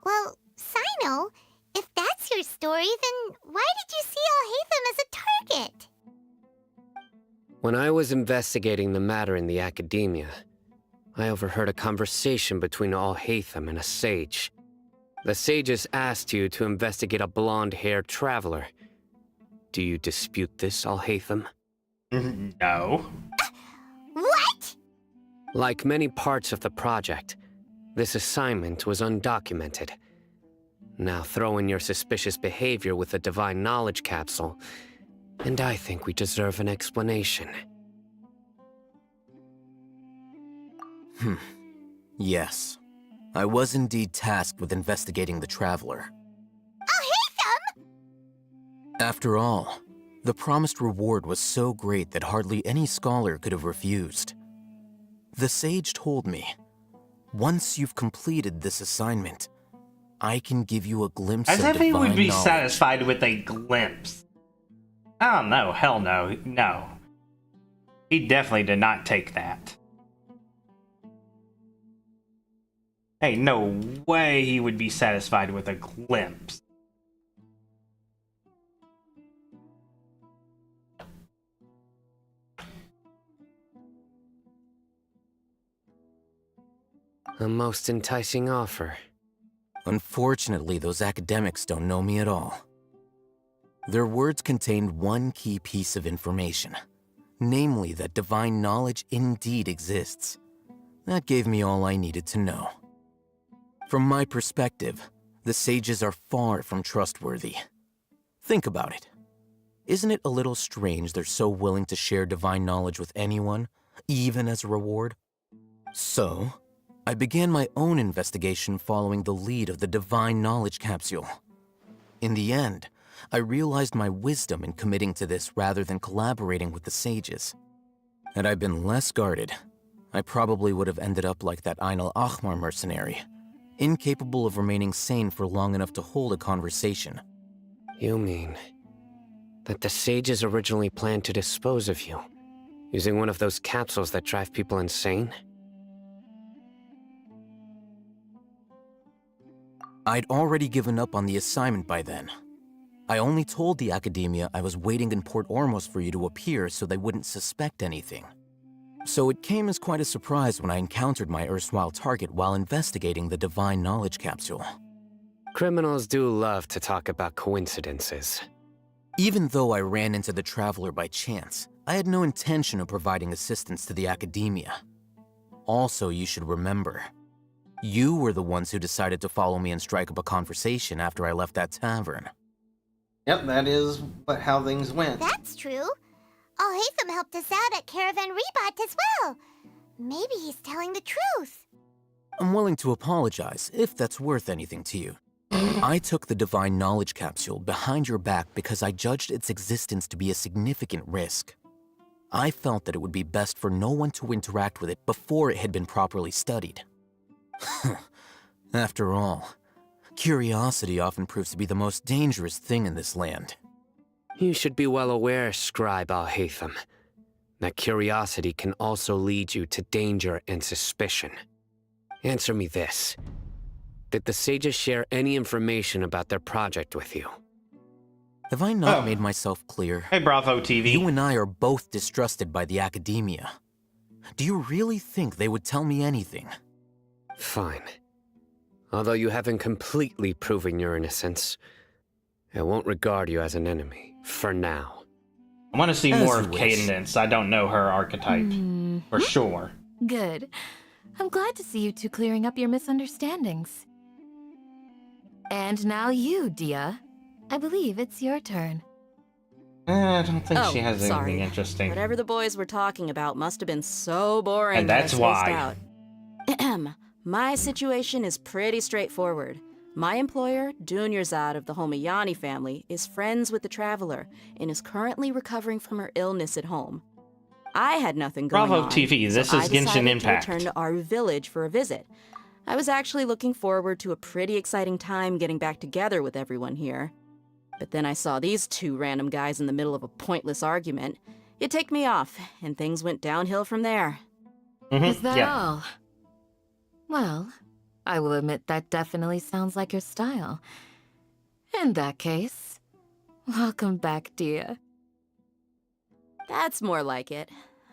Well, Cyno, if that's your story, then why did you see Alhaitham as a target? When I was investigating the matter in the academia, I overheard a conversation between Alhaitham and a sage. The sages asked you to investigate a blonde-haired traveler. Do you dispute this, Alhaitham? No. What? Like many parts of the project, this assignment was undocumented. Now throw in your suspicious behavior with the Divine Knowledge Capsule, and I think we deserve an explanation. Yes. I was indeed tasked with investigating the Traveler. Alhaitham! After all, the promised reward was so great that hardly any scholar could have refused. The sage told me, once you've completed this assignment, I can give you a glimpse As of if he divine would be knowledge. satisfied with a glimpse. Oh no, hell no, no. He definitely did not take that. Hey, no way he would be satisfied with a glimpse. A most enticing offer. Unfortunately, those academics don't know me at all. Their words contained one key piece of information, namely that divine knowledge indeed exists. That gave me all I needed to know. From my perspective, the sages are far from trustworthy. Think about it. Isn't it a little strange they're so willing to share divine knowledge with anyone, even as a reward? So, I began my own investigation following the lead of the Divine Knowledge Capsule. In the end, I realized my wisdom in committing to this rather than collaborating with the sages. Had I been less guarded, I probably would have ended up like that Ain al-Ahmar mercenary, incapable of remaining sane for long enough to hold a conversation. You mean that the sages originally planned to dispose of you, using one of those capsules that drive people insane? I'd already given up on the assignment by then. I only told the academia I was waiting in Port Ormos for you to appear so they wouldn't suspect anything. So it came as quite a surprise when I encountered my erstwhile target while investigating the Divine Knowledge Capsule. Criminals do love to talk about coincidences. Even though I ran into the Traveler by chance, I had no intention of providing assistance to the academia. Also, you should remember, you were the ones who decided to follow me and strike up a conversation after I left that tavern. Yep, that is how things went. That's true. Alhaitham helped us out at Caravan Rebot as well. Maybe he's telling the truth. I'm willing to apologize, if that's worth anything to you. I took the Divine Knowledge Capsule behind your back because I judged its existence to be a significant risk. I felt that it would be best for no one to interact with it before it had been properly studied. After all, curiosity often proves to be the most dangerous thing in this land. You should be well aware, Scribe Alhaitham, that curiosity can also lead you to danger and suspicion. Answer me this. Did the sages share any information about their project with you? Have I not made myself clear? Hey, Bravo TV. You and I are both distrusted by the Academia. Do you really think they would tell me anything? Fine. Although you haven't completely proven your innocence, I won't regard you as an enemy, for now. I want to see more of Cadence. I don't know her archetype, for sure. Good. I'm glad to see you two clearing up your misunderstandings. And now you, Dia. I believe it's your turn. I don't think she has anything sorry. interesting. Whatever the boys were talking about must have been so boring. And that's that I spaced why. out. My situation is pretty straightforward. My employer, Dunyarzad of the Homayani family, is friends with the Traveler and is currently recovering from her illness at home. I had nothing going Bravo on. TV, this so is Genshin Impact. I decided to return to Aru Village for a visit. I was actually looking forward to a pretty exciting time getting back together with everyone here. But then I saw these two random guys in the middle of a pointless argument. It ticked me off, and things went downhill from there. Is that all? Well, I will admit that definitely sounds like your style. In that case, welcome back, Dia. That's more like it.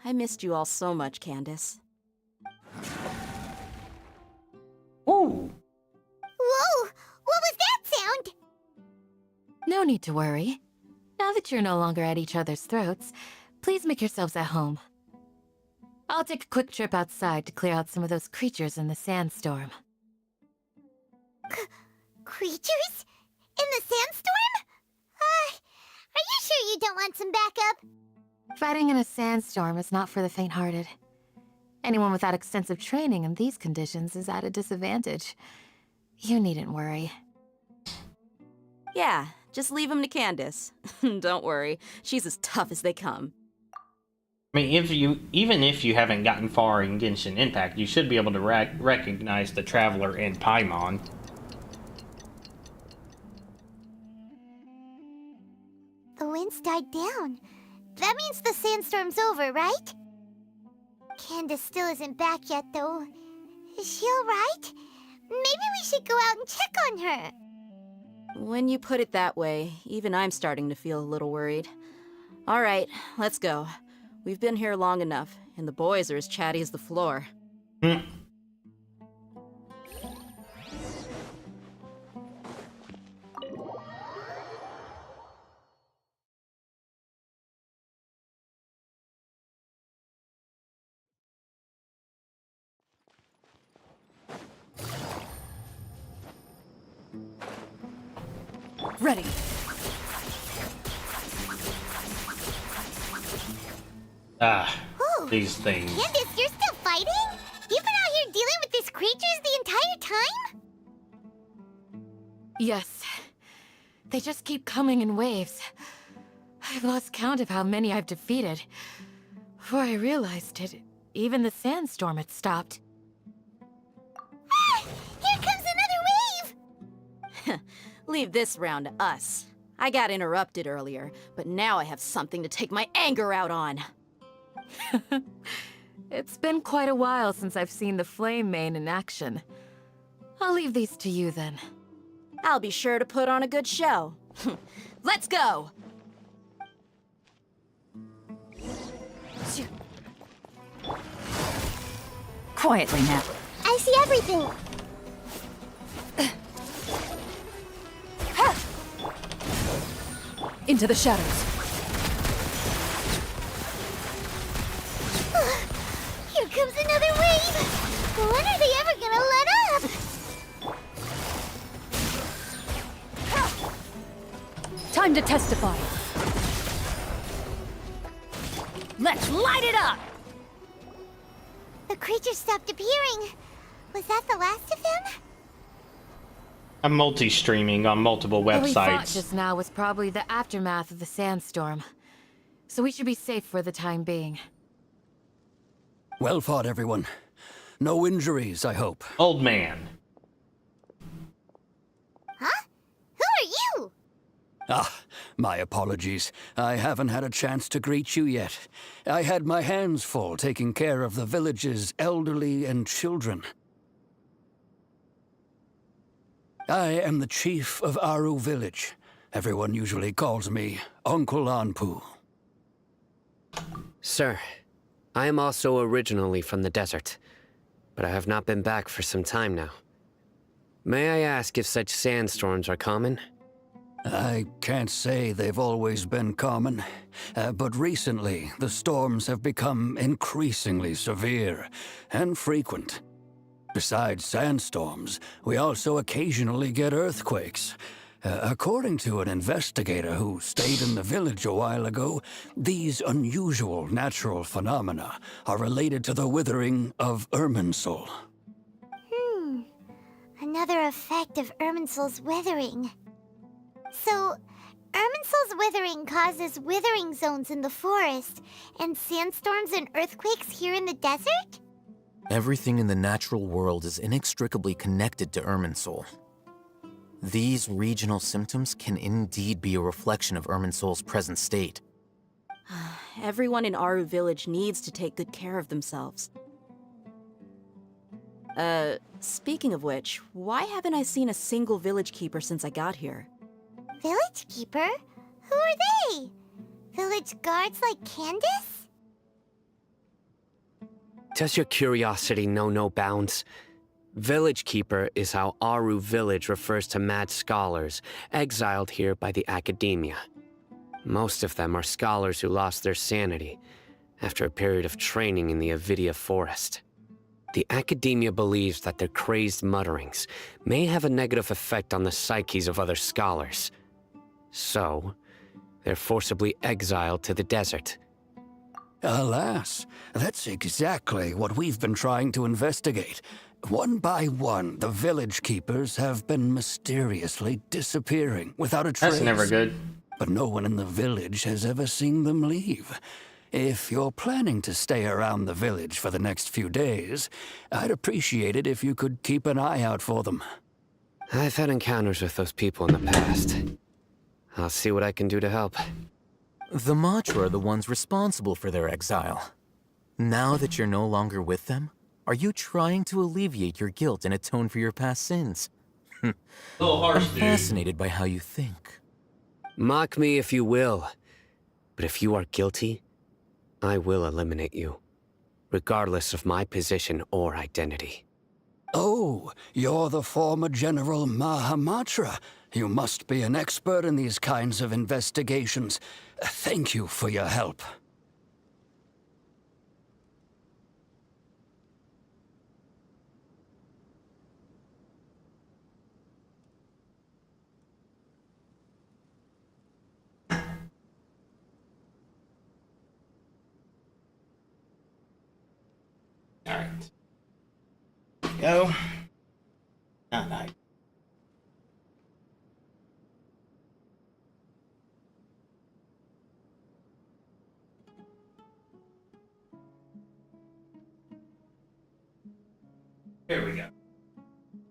I missed you all so much, Candace. Ooh. Whoa! What was that sound? No need to worry. Now that you're no longer at each other's throats, please make yourselves at home. I'll take a quick trip outside to clear out some of those creatures in the sandstorm. Creatures? In the sandstorm? Are you sure you don't want some backup? Fighting in a sandstorm is not for the faint-hearted. Anyone without extensive training in these conditions is at a disadvantage. You needn't worry. Yeah, just leave him to Candace. Don't worry, she's as tough as they come. I mean, even if you haven't gotten far in Genshin Impact, you should be able to recognize the Traveler in Paimon. The wind's died down. That means the sandstorm's over, right? Candace still isn't back yet, though. Is she alright? Maybe we should go out and check on her. When you put it that way, even I'm starting to feel a little worried. All right, let's go. We've been here long enough, and the boys are as chatty as the floor. Ready. These things. Candace, you're still fighting? You've been out here dealing with these creatures the entire time? Yes. They just keep coming in waves. I've lost count of how many I've defeated. Before I realized it, even the sandstorm had stopped. Here comes another wave! Leave this round to us. I got interrupted earlier, but now I have something to take my anger out on. It's been quite a while since I've seen the Flame Mane in action. I'll leave these to you then. I'll be sure to put on a good show. Let's go! Quietly now. I see everything. Into the shadows. Here comes another wave! When are they ever gonna let up? Time to testify. Let's light it up! The creature stopped appearing. Was that the last of them? I'm multi-streaming on multiple What we fought websites. just now was probably the aftermath of the sandstorm. So we should be safe for the time being. Well fought, everyone. No injuries, I hope. Old man. Huh? Who are you? Ah, my apologies. I haven't had a chance to greet you yet. I had my hands full taking care of the village's elderly and children. I am the chief of Aru Village. Everyone usually calls me Uncle Anpu. Sir, I am also originally from the desert, but I have not been back for some time now. May I ask if such sandstorms are common? I can't say they've always been common, but recently the storms have become increasingly severe and frequent. Besides sandstorms, we also occasionally get earthquakes. According to an investigator who stayed in the village a while ago, these unusual natural phenomena are related to the withering of Irminsul. Another effect of Irminsul's withering. So, Irminsul's withering causes withering zones in the forest, and sandstorms and earthquakes here in the desert? Everything in the natural world is inextricably connected to Irminsul. These regional symptoms can indeed be a reflection of Irminsul's present state. Everyone in Aru Village needs to take good care of themselves. Speaking of which, why haven't I seen a single village keeper since I got here? Village keeper? Who are they? Village guards like Candace? Does your curiosity know no bounds? Village Keeper is how Aru Village refers to mad scholars exiled here by the Academia. Most of them are scholars who lost their sanity after a period of training in the Avidia Forest. The Academia believes that their crazed mutterings may have a negative effect on the psyches of other scholars. So, they're forcibly exiled to the desert. Alas, that's exactly what we've been trying to investigate. One by one, the village keepers have been mysteriously disappearing without a trace. That's never good. But no one in the village has ever seen them leave. If you're planning to stay around the village for the next few days, I'd appreciate it if you could keep an eye out for them. I've had encounters with those people in the past. I'll see what I can do to help. The Matra are the ones responsible for their exile. Now that you're no longer with them, are you trying to alleviate your guilt and atone for your past sins? A little harsh, I'm fascinated by how you think. Mock me if you will, but if you are guilty, I will eliminate you, regardless of my position or identity. Oh, you're the former General Mahamatra. You must be an expert in these kinds of investigations. Thank you for your help. All right. Go. Not nice. There we go.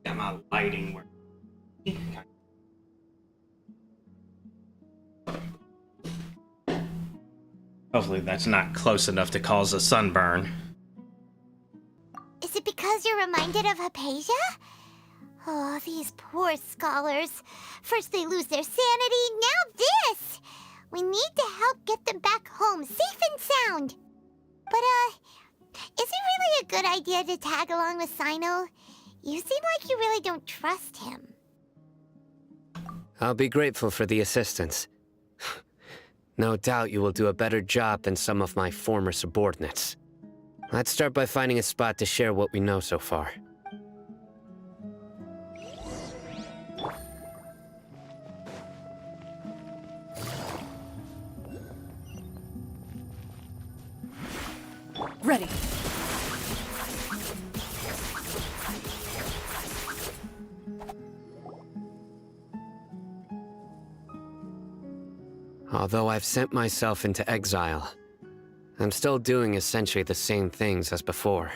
Got my lighting working. Hopefully that's not close enough to cause a sunburn. Is it because you're reminded of Hypatia? Oh, these poor scholars. First they lose their sanity, now this! We need to help get them back home, safe and sound. But, is it really a good idea to tag along with Cyno? You seem like you really don't trust him. I'll be grateful for the assistance. No doubt you will do a better job than some of my former subordinates. Let's start by finding a spot to share what we know so far. Ready. Although I've sent myself into exile, I'm still doing essentially the same things as before.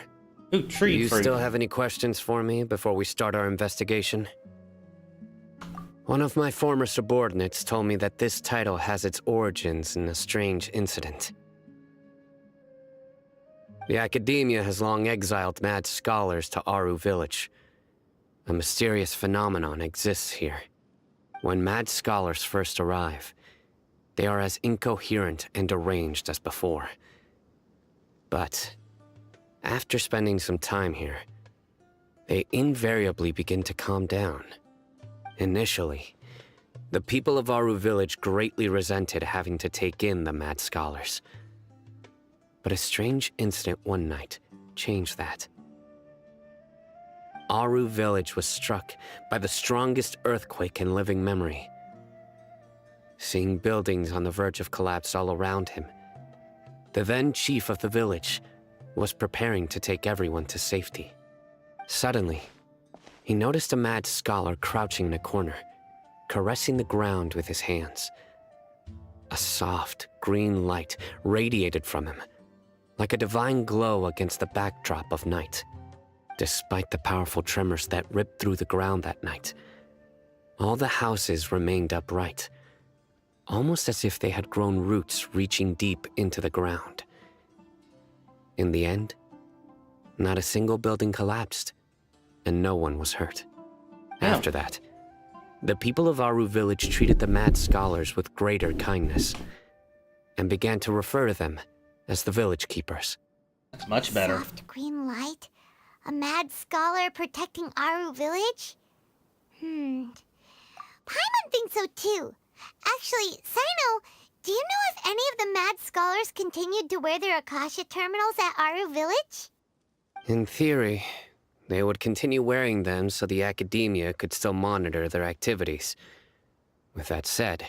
Ooh, Do tree you fruit. still have any questions for me before we start our investigation? One of my former subordinates told me that this title has its origins in a strange incident. The Academia has long exiled mad scholars to Aru Village. A mysterious phenomenon exists here. When mad scholars first arrive, they are as incoherent and deranged as before. But after spending some time here, they invariably begin to calm down. Initially, the people of Aru Village greatly resented having to take in the mad scholars. But a strange incident one night changed that. Aru Village was struck by the strongest earthquake in living memory. Seeing buildings on the verge of collapse all around him, the then chief of the village was preparing to take everyone to safety. Suddenly, he noticed a mad scholar crouching in a corner, caressing the ground with his hands. A soft, green light radiated from him, like a divine glow against the backdrop of night. Despite the powerful tremors that ripped through the ground that night, all the houses remained upright, almost as if they had grown roots reaching deep into the ground. In the end, not a single building collapsed, and no one was hurt. After that, the people of Aru Village treated the mad scholars with greater kindness, and began to refer to them as the village keepers. That's much better. Soft green light? A mad scholar protecting Aru Village? Paimon thinks so too. Actually, Sino, do you know if any of the mad scholars continued to wear their Akasha terminals at Aru Village? In theory, they would continue wearing them so the Academia could still monitor their activities. With that said,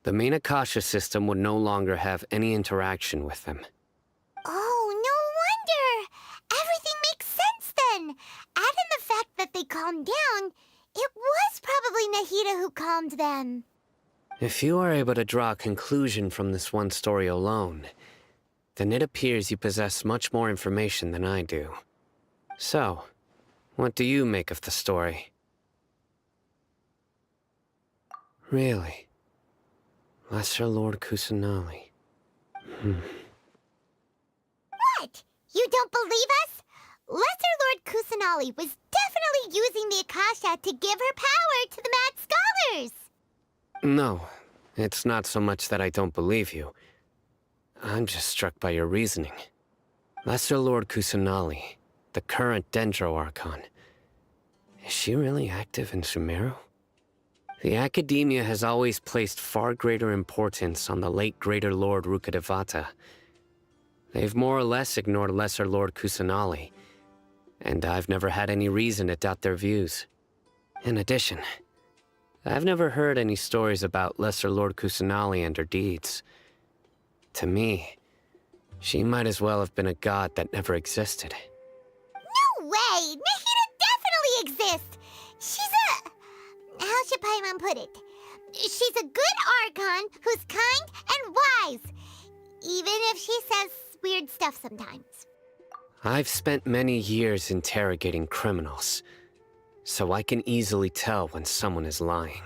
the main Akasha system would no longer have any interaction with them. Oh, no wonder! Everything makes sense then! Add in the fact that they calmed down, it was probably Nahida who calmed them. If you are able to draw a conclusion from this one story alone, then it appears you possess much more information than I do. So, what do you make of the story? Really? Lesser Lord Kusanali. What? You don't believe us? Lesser Lord Kusanali was definitely using the Akasha to give her power to the mad scholars! No, it's not so much that I don't believe you. I'm just struck by your reasoning. Lesser Lord Kusanali, the current Dendro Archon, is she really active in Sumeru? The Academia has always placed far greater importance on the late Greater Lord Rukkhadevata. They've more or less ignored Lesser Lord Kusanali, and I've never had any reason to doubt their views. In addition, I've never heard any stories about Lesser Lord Kusanali and her deeds. To me, she might as well have been a god that never existed. No way! Nahida definitely exists! She's a... how should Paimon put it? She's a good Archon who's kind and wise, even if she says weird stuff sometimes. I've spent many years interrogating criminals, so I can easily tell when someone is lying.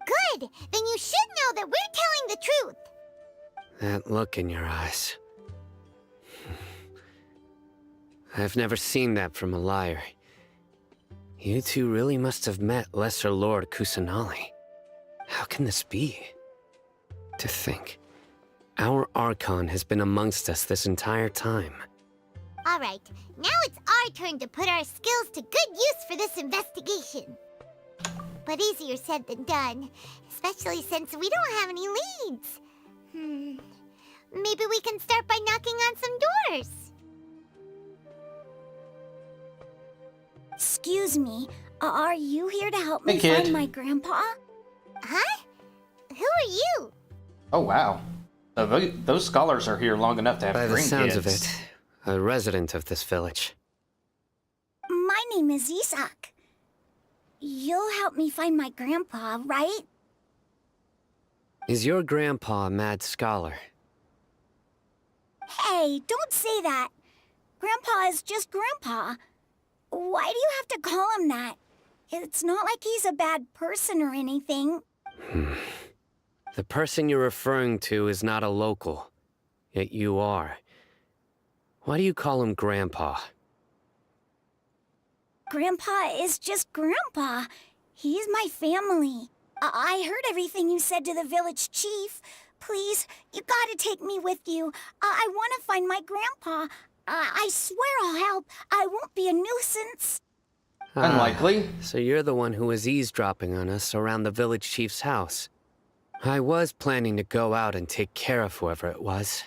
Good! Then you should know that we're telling the truth! That look in your eyes. I've never seen that from a liar. You two really must have met Lesser Lord Kusanali. How can this be? To think, our Archon has been amongst us this entire time. Alright, now it's our turn to put our skills to good use for this investigation. But easier said than done, especially since we don't have any leads. Maybe we can start by knocking on some doors. Excuse me, are you here to help me Hey, kid. find my grandpa? Huh? Who are you? Oh, wow. So those scholars are here long enough to have By the grandkids. sounds of it, a resident of this village. My name is Isak. You'll help me find my grandpa, right? Is your grandpa a mad scholar? Hey, don't say that. Grandpa is just Grandpa. Why do you have to call him that? It's not like he's a bad person or anything. The person you're referring to is not a local, yet you are. Why do you call him Grandpa? Grandpa is just Grandpa. He's my family. I heard everything you said to the village chief. Please, you gotta take me with you. I want to find my grandpa. I swear I'll help. I won't be a nuisance. Unlikely. So you're the one who was eavesdropping on us around the village chief's house. I was planning to go out and take care of whoever it was,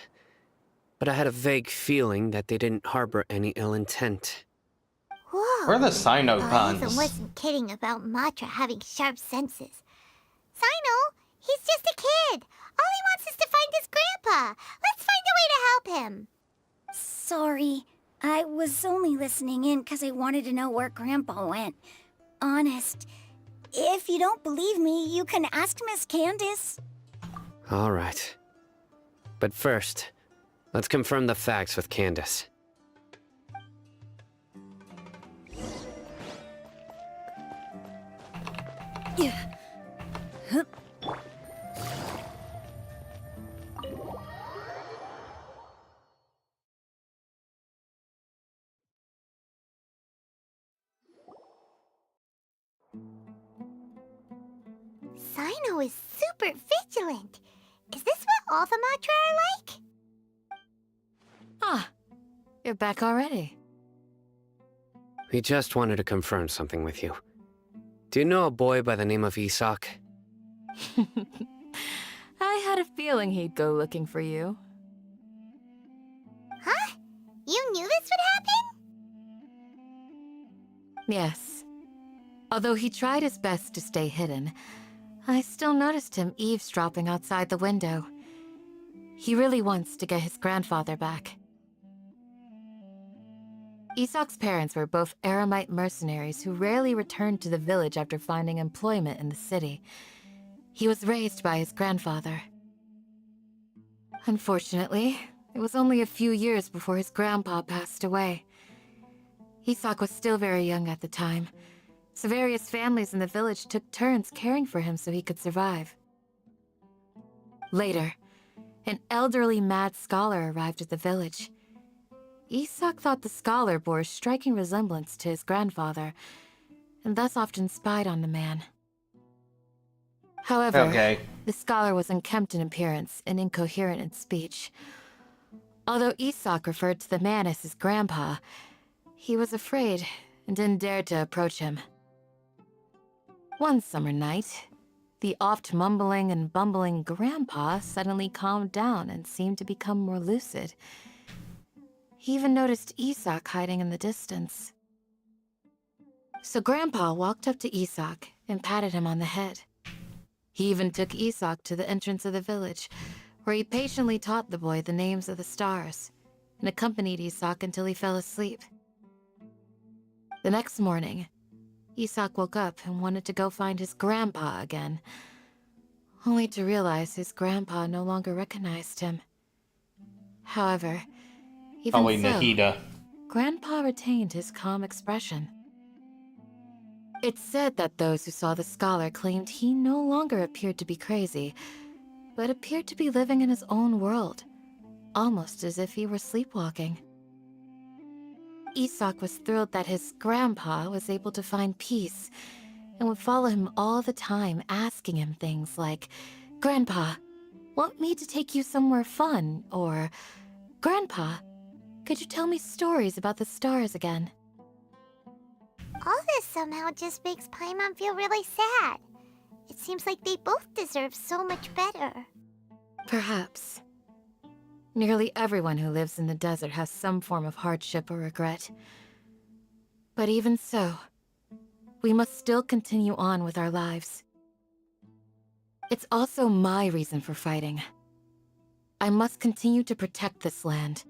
but I had a vague feeling that they didn't harbor any ill intent. Whoa. Where are the Sino puns? Ethan wasn't kidding about Matra having sharp senses. Sino, he's just a kid. All he wants is to find his grandpa. Let's find a way to help him. Sorry. I was only listening in because I wanted to know where Grandpa went. Honest. If you don't believe me, you can ask Miss Candace. All right. But first, let's confirm the facts with Candace. Sino is super vigilant. Is this what all the Matra are like? Ah, you're back already. We just wanted to confirm something with you. Do you know a boy by the name of Isak? I had a feeling he'd go looking for you. Huh? You knew this would happen? Yes. Although he tried his best to stay hidden, I still noticed him eavesdropping outside the window. He really wants to get his grandfather back. Isak's parents were both Aramite mercenaries who rarely returned to the village after finding employment in the city. He was raised by his grandfather. Unfortunately, it was only a few years before his grandpa passed away. Isak was still very young at the time, so various families in the village took turns caring for him so he could survive. Later, an elderly mad scholar arrived at the village. Isak thought the scholar bore a striking resemblance to his grandfather, and thus often spied on the man. However, the scholar was unkempt in appearance and incoherent in speech. Although Isak referred to the man as his grandpa, he was afraid and didn't dare to approach him. One summer night, the oft mumbling and bumbling grandpa suddenly calmed down and seemed to become more lucid. He even noticed Isak hiding in the distance. So Grandpa walked up to Isak and patted him on the head. He even took Isak to the entrance of the village, where he patiently taught the boy the names of the stars, and accompanied Isak until he fell asleep. The next morning, Isak woke up and wanted to go find his grandpa again, only to realize his grandpa no longer recognized him. However, even so, Nahida. Grandpa retained his calm expression. It's said that those who saw the scholar claimed he no longer appeared to be crazy, but appeared to be living in his own world, almost as if he were sleepwalking. Isak was thrilled that his grandpa was able to find peace, and would follow him all the time, asking him things like, "Grandpa, want me to take you somewhere fun?" or, "Grandpa, could you tell me stories about the stars again?" All this somehow just makes Paimon feel really sad. It seems like they both deserve so much better. Perhaps. Nearly everyone who lives in the desert has some form of hardship or regret. But even so, we must still continue on with our lives. It's also my reason for fighting. I must continue to protect this land.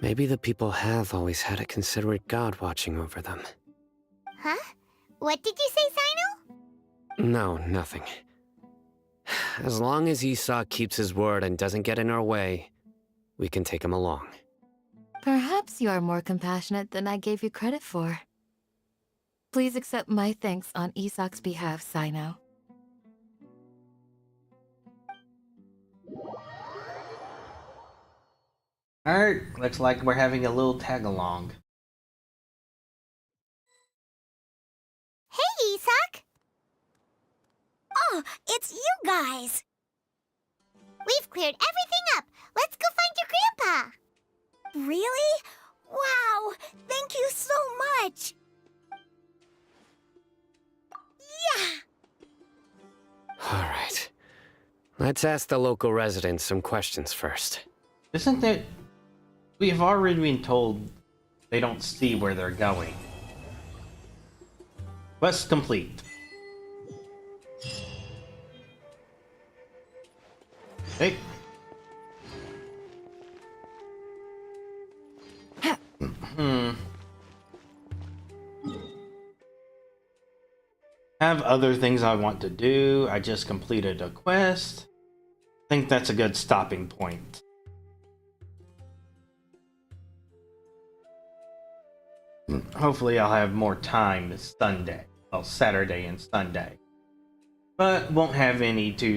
Maybe the people have always had a considerate god watching over them. Huh? What did you say, Sino? No, nothing. As long as Esau keeps his word and doesn't get in our way, we can take him along. Perhaps you are more compassionate than I gave you credit for. Please accept my thanks on Isak's behalf, Sino. Alright, looks like we're having a little tag-along. Hey, Isak! Oh, it's you guys! We've cleared everything up. Let's go find your grandpa. Really? Wow! Thank you so much! Yeah! Alright. Let's ask the local residents some questions first. Isn't that... We have already been told they don't see where they're going. Quest complete. Hey. Have other things I want to do. I just completed a quest. I think that's a good stopping point. Hopefully I'll have more time this Sunday. Well, Saturday and Sunday. But won't have any Tuesday.